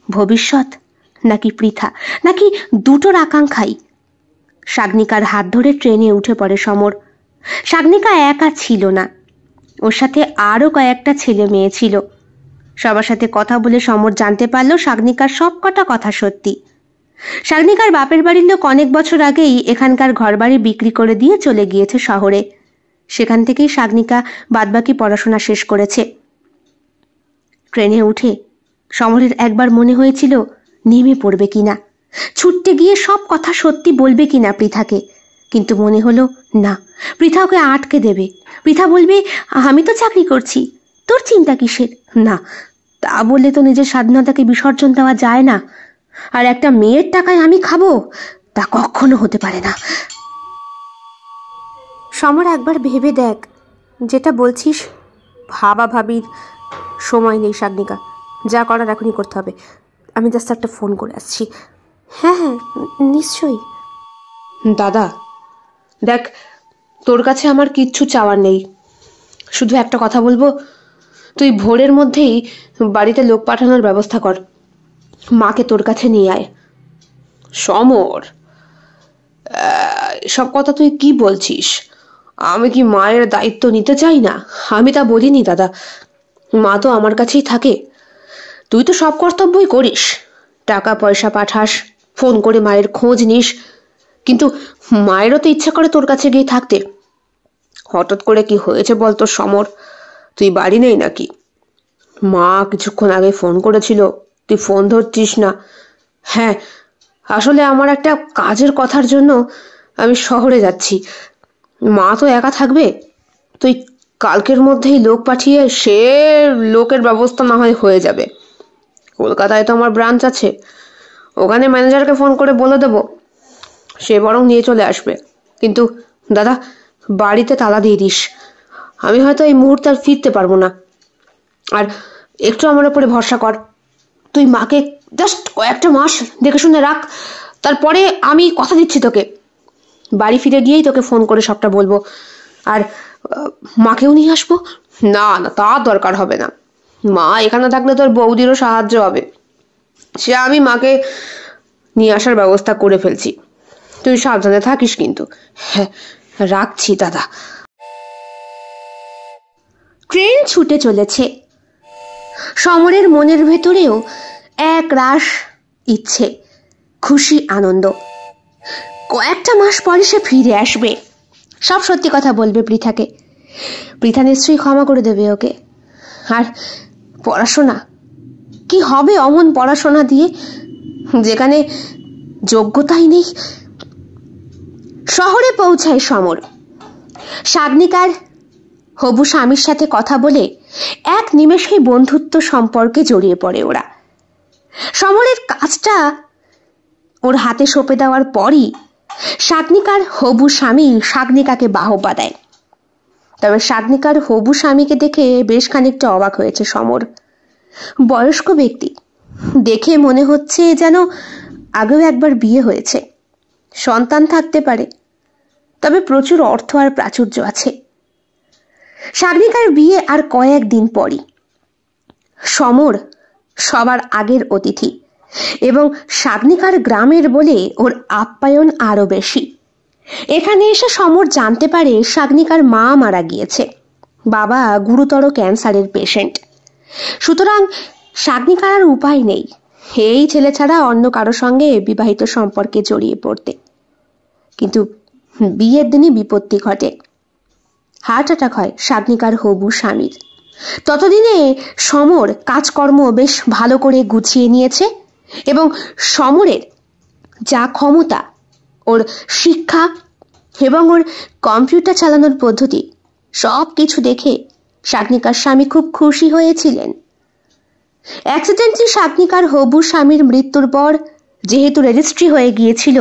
ভবিষ্যৎ নাকি পৃথা, নাকি দুটোর আকাঙ্ক্ষাই। সাগনিকার হাত ধরে ট্রেনে উঠে পড়ে সমর। সাগনিকা একা ছিল না, ওর সাথে আরো কয়েকটা ছেলে মেয়ে ছিল। সবার সাথে কথা বলে সমর জানতে পারলো সাগনিকার সব কটা কথা সত্যি। সাগনিকার বাপের বাড়ির লোক অনেক বছর আগেই এখানকার ঘরবাড়ি বিক্রি করে দিয়ে চলে গিয়েছে শহরে। সেখান থেকেই সাগনিকা বাদবাকি পড়াশোনা শেষ করেছে। ট্রেনে উঠে সমরের একবার মনে হয়েছিল নেমে পড়বে কিনা, ছুটতে গিয়ে সব কথা সত্যি বলবে কিনা পৃথাকে। কিন্তু মনে হলো না, পৃথা ওকে আটকে দেবে। পৃথা বলবে, আমি তো চাকরি করছি, তোর চিন্তা কিসের? না, তা বললে তো নিজের স্বাধীনতাকে বিসর্জন দেওয়া যায় না। আর একটা মেয়ের টাকায় আমি খাবো, তা কখনো হতে পারে না। সমর, একবার ভেবে দেখ, যেটা বলছিস ভাবির সময় নেই সাগনিকা, যা করার এখনই করতে হবে। আমি জাস্ট একটা ফোন করে আসছি। হ্যাঁ হ্যাঁ নিশ্চয়ই। দাদা দেখ, তোর কাছে আমার কিচ্ছু চাওয়ার নেই, শুধু একটা কথা বলবো, তুই ভোরের মধ্যেই বাড়িতে লোক পাঠানোর ব্যবস্থা কর, মাকে তোর কাছে নিয়ে আয়। সমর, সব কথা তুই কি বলছিস? আমি কি মায়ের দায়িত্ব নিতে চাই না? আমি তা বলিনি দাদা, মা তো আমার কাছেই থাকে। তুই তো সব কর্তব্যই করিস, টাকা পয়সা পাঠাস, ফোন করে মায়ের খোঁজ নিস, কিন্তু মায়েরও তো ইচ্ছা করে তোর কাছে গিয়ে থাকতে। হঠাৎ করে কি হয়েছে বলতো সমর? তুই বাড়ি নেই নাকি? মা কিছুক্ষণ আগে ফোন করেছিল, তুই ফোন ধরছিস না। হ্যাঁ, আসলে আমার একটা কাজের কথার জন্য আমি শহরে যাচ্ছি, মা তো একা থাকবে, তুই কালকের মধ্যেই লোক পাঠিয়ে সে লোকের ব্যবস্থা না হয় হয়ে যাবে। কলকাতায় তো আমার ব্রাঞ্চ আছে, ওখানে ম্যানেজারকে ফোন করে বলে দেবো, সে বরং নিয়ে চলে আসবে। কিন্তু দাদা, বাড়িতে তালা দিয়ে দিস, আমি হয়তো এই মুহূর্তে আর ফিরতে পারবো না। আর একটু আমার উপরে ভরসা কর, তুই মাকে জাস্ট কয়েকটা মাস দেখে শুনে রাখ, তারপরে আমি কথা দিচ্ছি তোকে বাড়ি ফিরে গিয়েই তোকে ফোন করে সবটা বলবো। আর মাকেও নিয়ে আসবো। না না, তার দরকার হবে না, মা এখানে থাকলে তোর বৌদিরও সাহায্য হবে, সে আমি মাকে নিয়ে আসার ব্যবস্থা করে ফেলছি, তুই সাবধানে থাকিস কিন্তু। হ্যাঁ, রাখছি দাদা। ট্রেন ছুটে চলেছে। সমরের মনের ভেতরেও এক রাশ ইচ্ছে, খুশি, আনন্দ। কয়েকটা মাস পরে সে ফিরে আসবে, সব সত্যি কথা বলবে পৃথাকে। পৃথা নিশ্চয়ই ক্ষমা করে দেবে ওকে। আর পড়াশোনা কি হবে অমন পড়াশোনা দিয়ে, যেখানে যোগ্যতাই নেই। শহরে পৌঁছায় সমর। সাগনিকার হবু স্বামীর সাথে কথা বলে এক নিমেষেই বন্ধুত্ব সম্পর্কে জড়িয়ে পড়ে ওরা। সমরের কাজটা ওর হাতে সঁপে দেওয়ার পরই সাগনিকার হবু স্বামী সাগনিকাকে বাহবা দেয়। তবে সাগনিকার হবু স্বামীকে দেখে বেশ খানিকটা অবাক হয়েছে সমর। বয়স্ক ব্যক্তি, দেখে মনে হচ্ছে যেন আগেও একবার বিয়ে হয়েছে, সন্তান থাকতে পারে, তবে প্রচুর অর্থ আর প্রাচুর্য আছে। সাগনিকার বিয়ে আর কয়েকদিন পরই। সমর সবার আগের অতিথি এবং সাগনিকার গ্রামের বলে ওর আপ্যায়ন আরো বেশি। এখানে এসে সমর জানতে পারে সাগনিকার মা মারা গিয়েছে, বাবা গুরুতর ক্যান্সারের পেশেন্ট। সুতরাং সাগনিকার আর উপায় নেই এই ছেলে ছাড়া অন্য কারো সঙ্গে বিবাহিত সম্পর্কে জড়িয়ে পড়তে। কিন্তু বিয়ের দিনই বিপত্তি ঘটে, হার্ট অ্যাটাক হয় সাগনিকার হবু স্বামীর। ততদিনে সমর কাজকর্ম বেশ ভালো করে গুছিয়ে নিয়েছে এবং সমরের যা ক্ষমতা, ওর শিক্ষা এবং ওর কম্পিউটার চালানোর পদ্ধতি, সব কিছু দেখে সাগনিকার স্বামী খুব খুশি হয়েছিলেন। অ্যাক্সিডেন্টলি সাগনিকার হবু স্বামীর মৃত্যুর পর যেহেতু রেজিস্ট্রি হয়ে গিয়েছিল,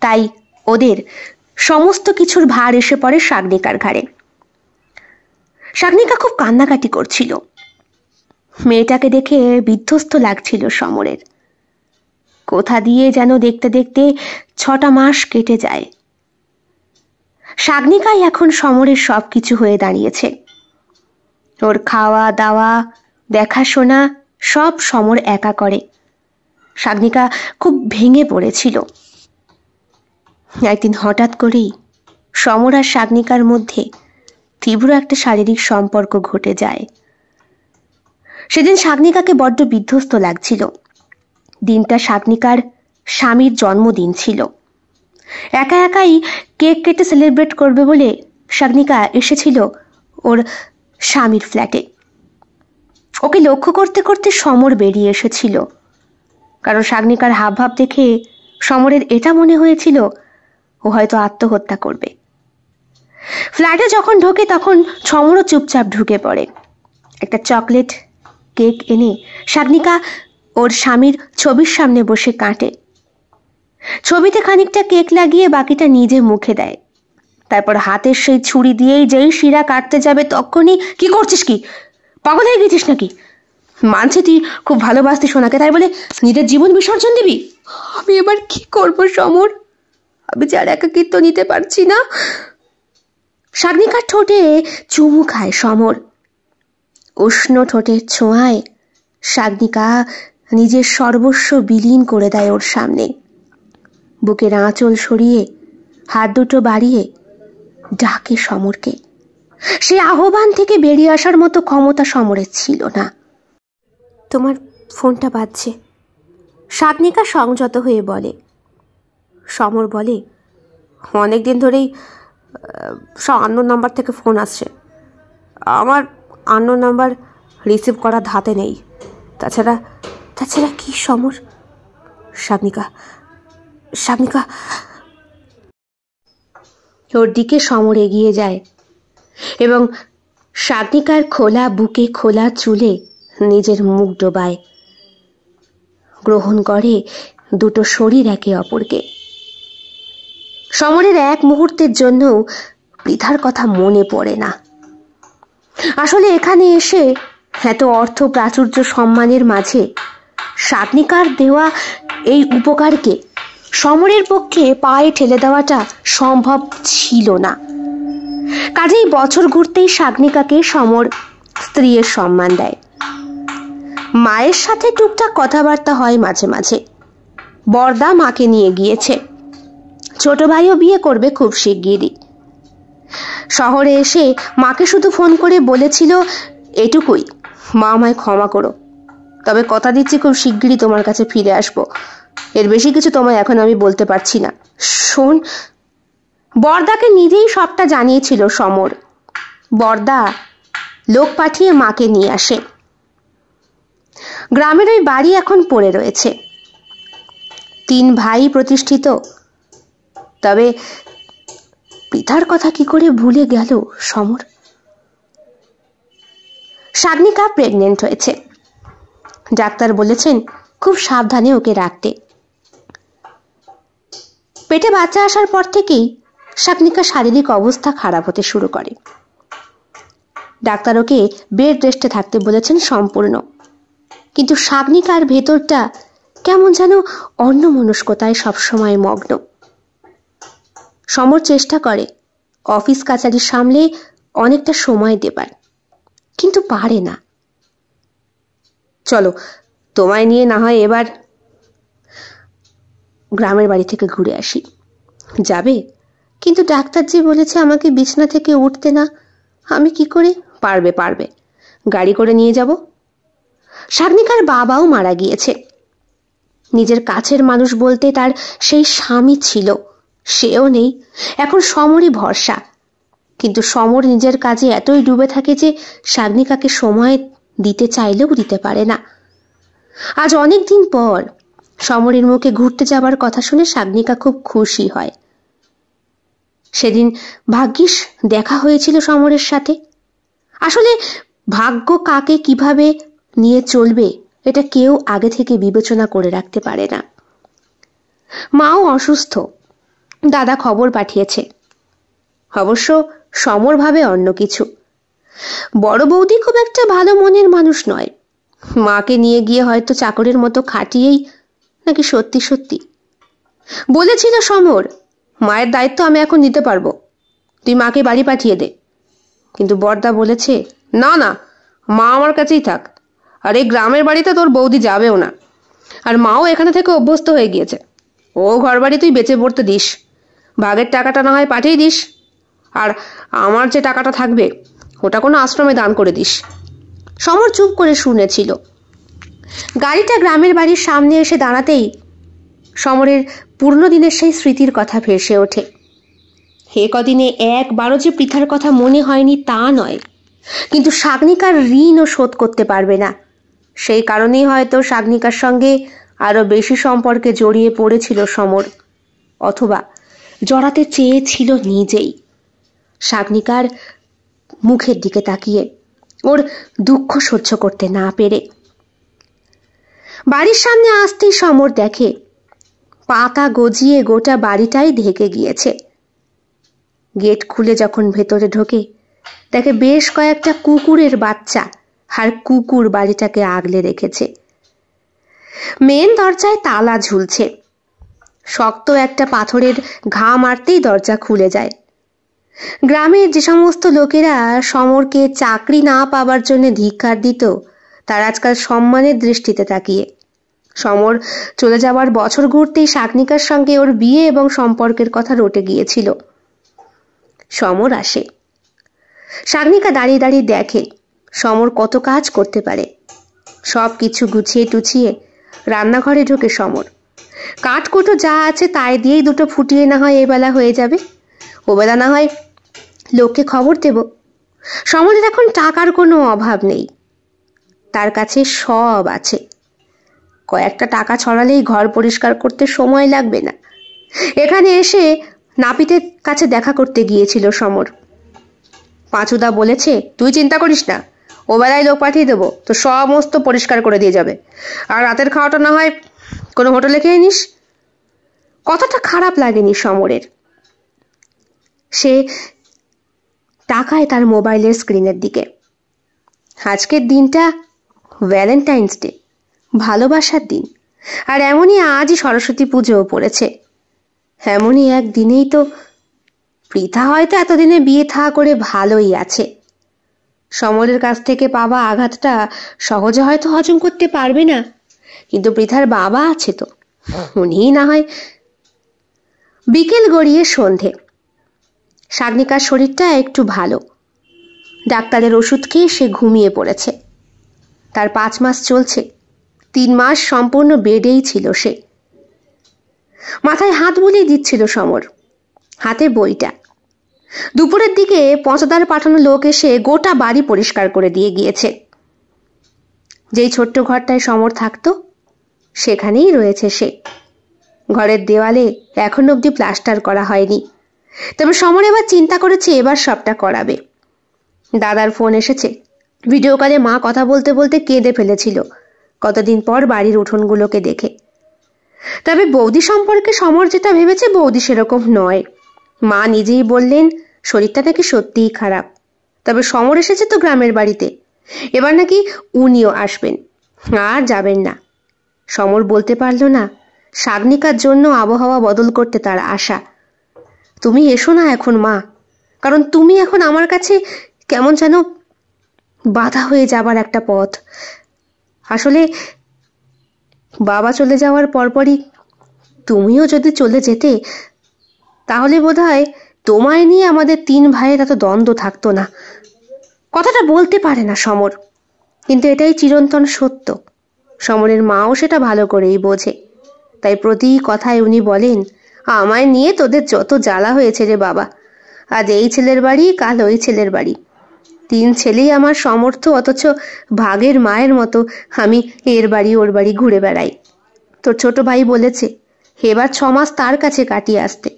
তাই ওদের সমস্ত কিছুর ভার এসে পড়ে সাগনিকার ঘাড়ে। সাগনিকা খুব কান্নাকাটি করছিল। মেয়েটাকে দেখে বিধ্বস্ত লাগছিল সমরের। কোথা দিয়ে যেন দেখতে দেখতে 6টা মাস কেটে যায়। সাগনিকাই এখন সমরের সবকিছু হয়ে দাঁড়িয়েছে। ওর খাওয়া দাওয়া, দেখাশোনা সব সমর একা করে। সাগনিকা খুব ভেঙে পড়েছিল। একদিন হঠাৎ করেই সমর আর সাগনিকার মধ্যে তীব্র একটা শারীরিক সম্পর্ক ঘটে যায়। সেদিন সাগনিকাকে বড্ড বিধ্বস্ত লাগছিল। দিনটা সাগনিকার স্বামীর জন্মদিন ছিল। একা একাই কেক কেটে সেলিব্রেট করবে বলে সাগনিকা এসেছিল ওর স্বামীর ফ্ল্যাটে। ওকে লক্ষ্য করতে করতে সমর বেরিয়ে এসেছিল, কারণ সাগনিকার হাবভাব দেখে সমরের এটা মনে হয়েছিল ও হয়তো আত্মহত্যা করবে। ফ্ল্যাটে যখন ঢোকে তখন সমরও চুপচাপ ঢুকে পড়ে। একটা চকলেট কেক এনে সাগনিকা ওর স্বামীর ছবির সামনে বসে কাটে। ছবিতে খানিকটা কেক লাগিয়ে বাকিটা নিজে মুখে দেয়। তারপর হাতের সেই ছুরি দিয়েই যেই শিরা কাটতে যাবে তখনই, কি করছিস, কি পাগল হয়ে গেছিস নাকি? মানছি তুই খুব ভালোবাসতি সোনাকে, তাই বলে নিজের জীবন বিসর্জন দিবি? আমি এবার কি করব সমর, আমি যে আর একাকিত্ব নিতে পারছি না। সাগনিকার ঠোঁটে চুমু খায় সমর। উষ্ণ ঠোঁটের ছোঁয়ায় সাগনিকা নিজের সর্বস্ব বিলীন করে দেয় ওর সামনে। বুকের আঁচল সরিয়ে হাত দুটো বাড়িয়ে ডাকে সমরকে। সে আহ্বান থেকে বেরিয়ে আসার মতো ক্ষমতা সমরের ছিল না। তোমার ফোনটা বাজছে, সাগনিকা সংযত হয়ে বলে। সমর বলে, অনেকদিন ধরেই আননোন নাম্বার থেকে ফোন আসছে, আমার আননোন নাম্বার রিসিভ করার ধাতে নেই। তাছাড়া কি সমর? সাগনিকা ওর দিকে সমর এগিয়ে যায় এবং শাগনিকার খোলা বুকে খোলা চুলে নিজের মুখ ডোবায়, গ্রহণ করে দুটো শরীর একে অপরকে। সমরের এক মুহূর্তের জন্য পৃথার কথা মনে পড়ে না। আসলে এখানে এসে এত অর্থ প্রাচুর্য সম্মানের মাঝে শাগনিকার দেওয়া এই উপকারকে সমরের পক্ষে পায়ে ঠেলে দেওয়াটা সম্ভব ছিল না। কাজেই বছর ঘুরতেই শাগনিকাকে সমর স্ত্রীর সম্মান দেয়। মায়ের সাথে টুকটাক কথাবার্তা হয় মাঝে মাঝে। বরদা মাকে নিয়ে গিয়েছে, ছোট ভাইও বিয়ে করবে খুব শিগগিরই। শহরে এসে মাকে শুধু ফোন করে বলেছিল এটুকুই, মা আমায় ক্ষমা করো, তবে কথা দিচ্ছি খুব শিগগিরই তোমার কাছে ফিরে আসবো। এর বেশি কিছু তোমায় এখন আমি বলতে পারছি না। শোন, বরদাকে নিজেই সবটা জানিয়েছিল সমর। বরদা লোক পাঠিয়ে মাকে নিয়ে আসে। গ্রামের ওই বাড়ি এখন পড়ে রয়েছে। 3 ভাই প্রতিষ্ঠিত, তবে পৃথার কথা কি করে ভুলে গেল সমর? শাগনিকা প্রেগনেন্ট হয়েছে। ডাক্তার বলেছেন খুব সাবধানে ওকে রাখতে। পেটে বাচ্চা আসার পর থেকেই শাগনিকার শারীরিক অবস্থা খারাপ হতে শুরু করে। ডাক্তার ওকে বেড রেস্টে থাকতে বলেছেন সম্পূর্ণ, কিন্তু শাগনিকার ভেতরটা কেমন যেন অন্যমনস্কতায় সবসময় মগ্ন। সমর চেষ্টা করে অফিস কাচারি সামলে অনেকটা সময় দেবার, কিন্তু পারে না। চলো, তোমায় নিয়ে না হয় এবার গ্রামের বাড়ি থেকে ঘুরে আসি। যাবে? কিন্তু ডাক্তার যে বলেছে আমাকে বিছানা থেকে উঠতে না। আমি কি করে? পারবে পারবে, গাড়ি করে নিয়ে যাব। শাগনিকার বাবাও মারা গিয়েছে। নিজের কাছের মানুষ বলতে তার সেই স্বামী ছিল, সেও নেই। এখন সমরই ভরসা, কিন্তু সমর নিজের কাজে এতই ডুবে থাকে যে শাগনিকাকে সময় দিতে চাইলেও দিতে পারে না। আজ অনেক দিন পর সমরের মুখে ঘুরতে যাবার কথা শুনে শাগনিকা খুব খুশি হয়। সেদিন ভাগ্যিস দেখা হয়েছিল সমরের সাথে। আসলে ভাগ্য কাকে কিভাবে নিয়ে চলবে এটা কেউ আগে থেকে বিবেচনা করে রাখতে পারে না। মাও অসুস্থ, দাদা খবর পাঠিয়েছে। অবশ্য সমর ভাবে অন্য কিছু। বড় বৌদি খুব একটা ভালো মনের মানুষ নয়। মাকে নিয়ে গিয়ে হয়তো চাকরের মতো খাটিয়েই নাকি সত্যি সত্যি বলেছিল সমর, মায়ের দায়িত্ব আমি এখন নিতে পারবো, তুই মাকে বাড়ি পাঠিয়ে দে। কিন্তু বরদা বলেছে না না, মা আমার কাছেই থাক, আর এই গ্রামের বাড়িতে তোর বৌদি যাবেও না। আর মাও এখানে থেকে অভ্যস্ত হয়ে গিয়েছে। ও ঘর বাড়ি তুই বেঁচে পড়তে দিস, ভাগের টাকাটা না হয় পাঠিয়ে দিস, আর আমার যে টাকাটা থাকবে ওটা কোনো আশ্রমে দান করে দিস। সমর চুপ করে শুনেছিল। গাড়িটা গ্রামের বাড়ির সামনে এসে দাঁড়াতেই সমরের পুরনো দিনের সেই স্মৃতির কথা ভেসে ওঠে। হে কদিনে একবারও যে পৃথার কথা মনে হয়নি তা নয়, কিন্তু শাগনিকার ঋণও শোধ করতে পারবে না। সেই কারণেই হয়তো শাগনিকার সঙ্গে আরো বেশি সম্পর্কে জড়িয়ে পড়েছিল সমর, অথবা জড়াতে চেয়েছিল নিজেই। শাগনিকার মুখের দিকে তাকিয়ে ওর দুঃখ সহ্য করতে না পেরে বাড়ির সামনে আসতেই সমর দেখে পাতা গজিয়ে গোটা বাড়িটাই ঢেকে গিয়েছে। গেট খুলে যখন ভেতরে ঢোকে দেখে বেশ কয়েকটা কুকুরের বাচ্চা আর কুকুর বাড়িটাকে আগলে রেখেছে। মেন দরজায় তালা ঝুলছে। শক্ত একটা পাথরের ঘা মারতেই দরজা খুলে যায়। গ্রামের যে সমস্ত লোকেরা সমরকে চাকরি না পাবার জন্য ধিক্কার দিত, তার আজকাল সম্মানের দৃষ্টিতে তাকিয়ে। সমর চলে যাওয়ার বছর ঘুরতেই শাগনিকার সঙ্গে ওর বিয়ে এবং সম্পর্কের কথা রটে গিয়েছিল। সমর আসে। শাগনিকা দাঁড়িয়ে দাঁড়িয়ে দেখে সমর কত কাজ করতে পারে। সব কিছু গুছিয়ে টুছিয়ে রান্নাঘরে ঢোকে সমর। কাঠকুটো যা আছে তাই দিয়েই দুটো ফুটিয়ে না হয় এবেলা হয়ে যাবে, ওবেলা না হয় লোককে খবর দেব। সমরের এখন টাকার কোনো অভাব নেই, তার কাছে সব আছে। কয়েকটা টাকা ছড়ালেই ঘর পরিষ্কার করতে সময় লাগবে না। এখানে এসে নাপিতের কাছে দেখা করতে গিয়েছিল সমর। পাঁচুদা বলেছে তুই চিন্তা করিস না, ও বেলায় লোক পাঠিয়ে দেবো, তো সমস্ত পরিষ্কার করে দিয়ে যাবে। আর রাতের খাওয়াটা না হয় কোনো হোটেলে খেয়ে নিস। কথাটা খারাপ লাগেনি সমরের। সে তাকায় তার মোবাইলের স্ক্রিনের দিকে। আজকের দিনটা ভ্যালেন্টাইন্স ডে, ভালোবাসার দিন। আর এমনই আজই সরস্বতী পুজোও পড়েছে। এমনই এক দিনেই তো পৃথা হয়তো এতদিনে বিয়ে থা করে ভালোই আছে। সমরের কাছ থেকে পাওয়া আঘাতটা সহজে হয়তো হজম করতে পারবে না, কিন্তু পৃথার বাবা আছে তো, উনিই না হয়। বিকেল গড়িয়ে সন্ধে। সাগনিকার শরীরটা একটু ভালো। ডাক্তারের ওষুধ খেয়ে সে ঘুমিয়ে পড়েছে। তার 5 মাস চলছে। 3 মাস সম্পূর্ণ বেডেই ছিল সে। মাথায় হাত বুলিয়ে দিচ্ছিল সমর, হাতে বইটা। দুপুরের দিকে পঞ্চদার পাঠানো লোক এসে গোটা বাড়ি পরিষ্কার করে দিয়ে গিয়েছে। যেই ছোট্ট ঘরটায় সমর থাকতো সেখানেই রয়েছে সে। ঘরের দেওয়ালে এখন অবধি প্লাস্টার করা হয়নি, তবে সমর এবার চিন্তা করেছে এবার সবটা করাবে। দাদার ফোন এসেছে। ভিডিও কলে মা কথা বলতে বলতে কেঁদে ফেলেছিল কতদিন পর বাড়ির উঠোনগুলোকে দেখে। তবে বৌদি সম্পর্কে সমর যেটা ভেবেছে বৌদি সেরকম নয়। মা নিজেই বললেন শরীরটা নাকি সত্যিই খারাপ। তবে সমর এসেছে তো গ্রামের বাড়িতে, এবার নাকি উনিও আসবেন, আর যাবেন না। সমর বলতে পারল না সাগনিকার জন্য আবহাওয়া বদল করতে তার আশা। তুমি এসো না এখন মা, কারণ তুমি এখন আমার কাছে কেমন যেন বাধা হয়ে যাবার একটা পথ। আসলে বাবা চলে যাওয়ার পরপরই তুমিও যদি চলে যেতে, তাহলে বোধহয় তোমায় নিয়ে আমাদের 3 ভাইয়ের এত দ্বন্দ্ব থাকতো না। কথাটা বলতে পারে না সমর, কিন্তু এটাই চিরন্তন সত্য। সমরের মাও সেটা ভালো করেই বোঝে। তাই প্রতি কথায় উনি বলেন, আমায় নিয়ে তোদের যত জ্বালা হয়েছে রে বাবা, আজ এই ছেলের বাড়ি, কাল ওই ছেলের বাড়ি। 3 ছেলেই আমার সমর্থ, অথচ ভাগের মায়ের মতো আমি এর বাড়ি ওর বাড়ি ঘুরে বেড়াই। তোর ছোট ভাই বলেছে এবার 6 মাস তার কাছে কাটিয়ে আসতে,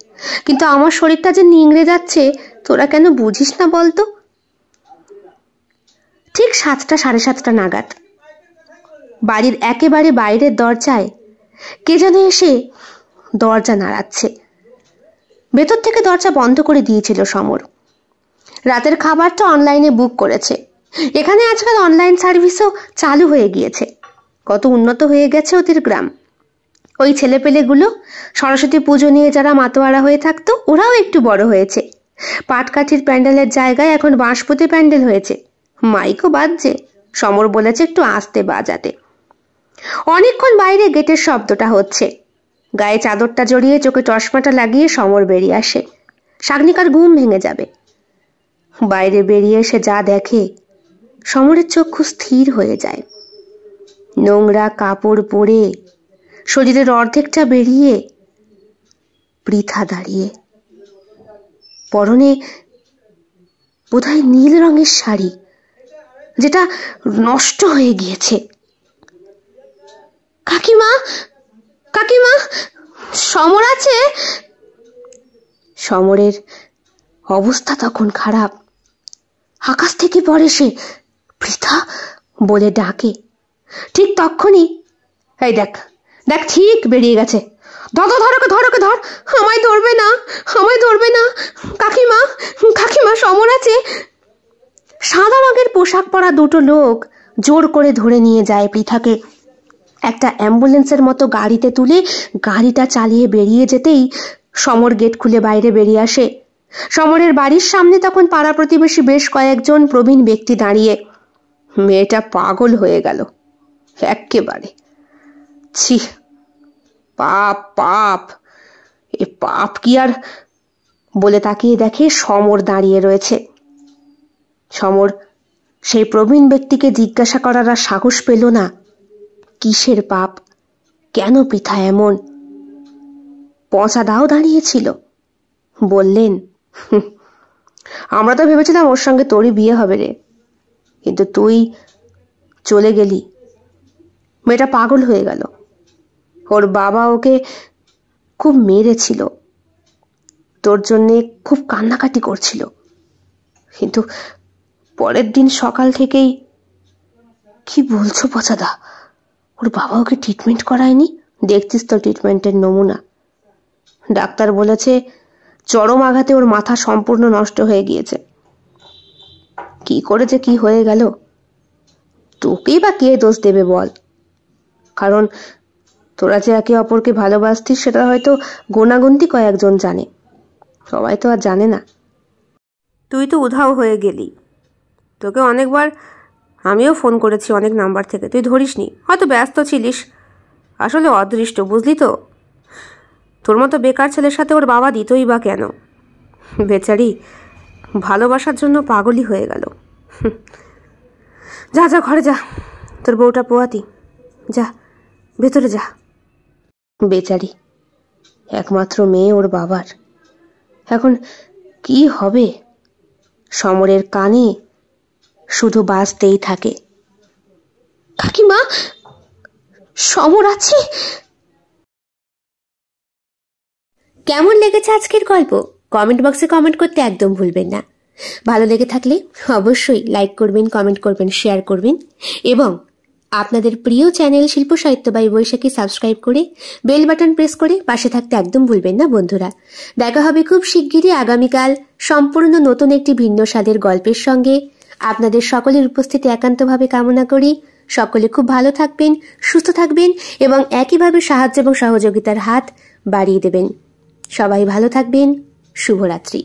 কিন্তু আমার শরীরটা যে নিংড়ে যাচ্ছে, তোরা কেন বুঝিস না বলতো? ঠিক 7টা 7:30 নাগাদ বাড়ির একেবারে বাইরের দরজায় কে যেন এসে দরজা নাড়াচ্ছে। ভেতর থেকে দরজা বন্ধ করে দিয়েছিল সমর। রাতের খাবারটা অনলাইনে বুক করেছে। এখানে আজকাল অনলাইন সার্ভিসও চালু হয়ে গিয়েছে। কত উন্নত হয়ে গেছে ওদের গ্রাম। ওই ছেলেপেলেগুলো সরস্বতী পুজো নিয়ে যারা মাতোয়ারা হয়ে থাকতো, ওরাও একটু বড় হয়েছে। পাটকাঠির প্যান্ডেলের জায়গায় এখন বাঁশপুতে প্যান্ডেল হয়েছে। মাইকও বাজছে। সমর বলেছে একটু আস্তে বাজাতে। অনেকক্ষণ বাইরে গেটের শব্দটা হচ্ছে। গায়ে চাদরটা জড়িয়ে চোখে চশমাটা লাগিয়ে সমর বেরিয়ে আসে। সাগনিকার ঘুম ভেঙে যাবে। বাইরে বেরিয়ে এসে যা দেখে, সমরের চক্ষু স্থির হয়ে যায়। নোংরা কাপড় পরে শরীরের অর্ধেকটা বেরিয়ে পৃথা দাঁড়িয়ে, পরনে বোধহয় নীল রঙের শাড়ি, যেটা নষ্ট হয়ে গিয়েছে। কাকিমা, কাকিমা, সমর আছে? সমরের অবস্থা তখন খারাপ। আকাশ থেকে পড়ে সে, পৃথা বলে ডাকে। ঠিক তখনই এই দেখ দেখ, ঠিক বেরিয়ে গেছে। ধর ধর, আমায় ধরবে না, আমায় ধরবে না। কাকিমা, কাকিমা, সমর আছে। সাদা রঙের পোশাক পরা 2টো লোক জোর করে ধরে নিয়ে যায় পৃথাকে। একটা অ্যাম্বুলেন্সের মতো গাড়িতে তুলে গাড়িটা চালিয়ে বেরিয়ে যেতেই সমর গেট খুলে বাইরে বেরিয়ে আসে। সমরের বাড়ির সামনে তখন পাড়া প্রতিবেশী বেশ কয়েকজন প্রবীণ ব্যক্তি দাঁড়িয়ে। মেয়েটা পাগল হয়ে গেল এক্কেবারে। ছি, পাপ পাপ, এ পাপ কি আর বলে তাকিয়ে দেখে সমর দাঁড়িয়ে রয়েছে। সমর সেই প্রবীণ ব্যক্তিকে জিজ্ঞাসা করার আর সাহস পেল না কিসের পাপ, কেন পৃথা এমন। পচাদাও দাঁড়িয়েছিল। বললেন, আমরা তো ভেবেছিলাম ওর সঙ্গে তোরই বিয়ে হবে রে, কিন্তু তুই চলে গেলি। মেয়েটা পাগল হয়ে গেল। ওর বাবা ওকে খুব মেরেছিল। তোর জন্যে খুব কান্নাকাটি করছিল, কিন্তু পরের দিন সকাল থেকেই। কি বলছো পচাদা? ওর বাবা ওকে ট্রিটমেন্ট করায়নি? দেখছিস তো ট্রিটমেন্টের নমুনা। ডাক্তার বলেছে চরম আঘাতে ওর মাথা সম্পূর্ণ নষ্ট হয়ে গিয়েছে। কি করে যে কি হয়ে গেল, তোকেই বা কে দোষ দেবে বল? কারণ তোরা যে একে অপরকে ভালোবাসতিস সেটা হয়তো গোনাগুনতি কয়েকজন জানে, সবাই তো আর জানে না। তুই তো উধাও হয়ে গেলি। তোকে অনেকবার আমিও ফোন করেছি অনেক নাম্বার থেকে, তুই ধরিসনি, হয়তো ব্যস্ত ছিলিস। আসলে অদৃষ্ট, বুঝলি তো? তোর মতো বেকার ছেলের সাথে ওর বাবা দিতই বা কেন? বেচারি ভালোবাসার জন্য পাগলই হয়ে গেল। যা যা ঘরে যা, তোর বউটা পোয়াতি, যা ভেতরে যা। বেচারি একমাত্র মেয়ে ওর বাবার, এখন কি হবে? সমরের কানে শুধু বাজতেই থাকে, কাকিমা সমর আছে। কেমন লেগেছে আজকের গল্প? কমেন্ট বক্সে কমেন্ট করতে একদম ভুলবেন না। ভালো লেগে থাকলে অবশ্যই লাইক করবেন, কমেন্ট করবেন, শেয়ার করবেন এবং আপনাদের প্রিয় চ্যানেল শিল্প সাহিত্য বাই বৈশাখী সাবস্ক্রাইব করে বেল বাটন প্রেস করে পাশে থাকতে একদম ভুলবেন না বন্ধুরা। দেখা হবে খুব শিগগিরই আগামীকাল সম্পূর্ণ নতুন একটি ভিন্ন স্বাদের গল্পের সঙ্গে। আপনাদের সকলের উপস্থিতি একান্তভাবে কামনা করি। সকলে খুব ভালো থাকবেন, সুস্থ থাকবেন এবং একইভাবে সাহায্য এবং সহযোগিতার হাত বাড়িয়ে দেবেন। সবাই ভালো থাকবেন। শুভরাত্রি।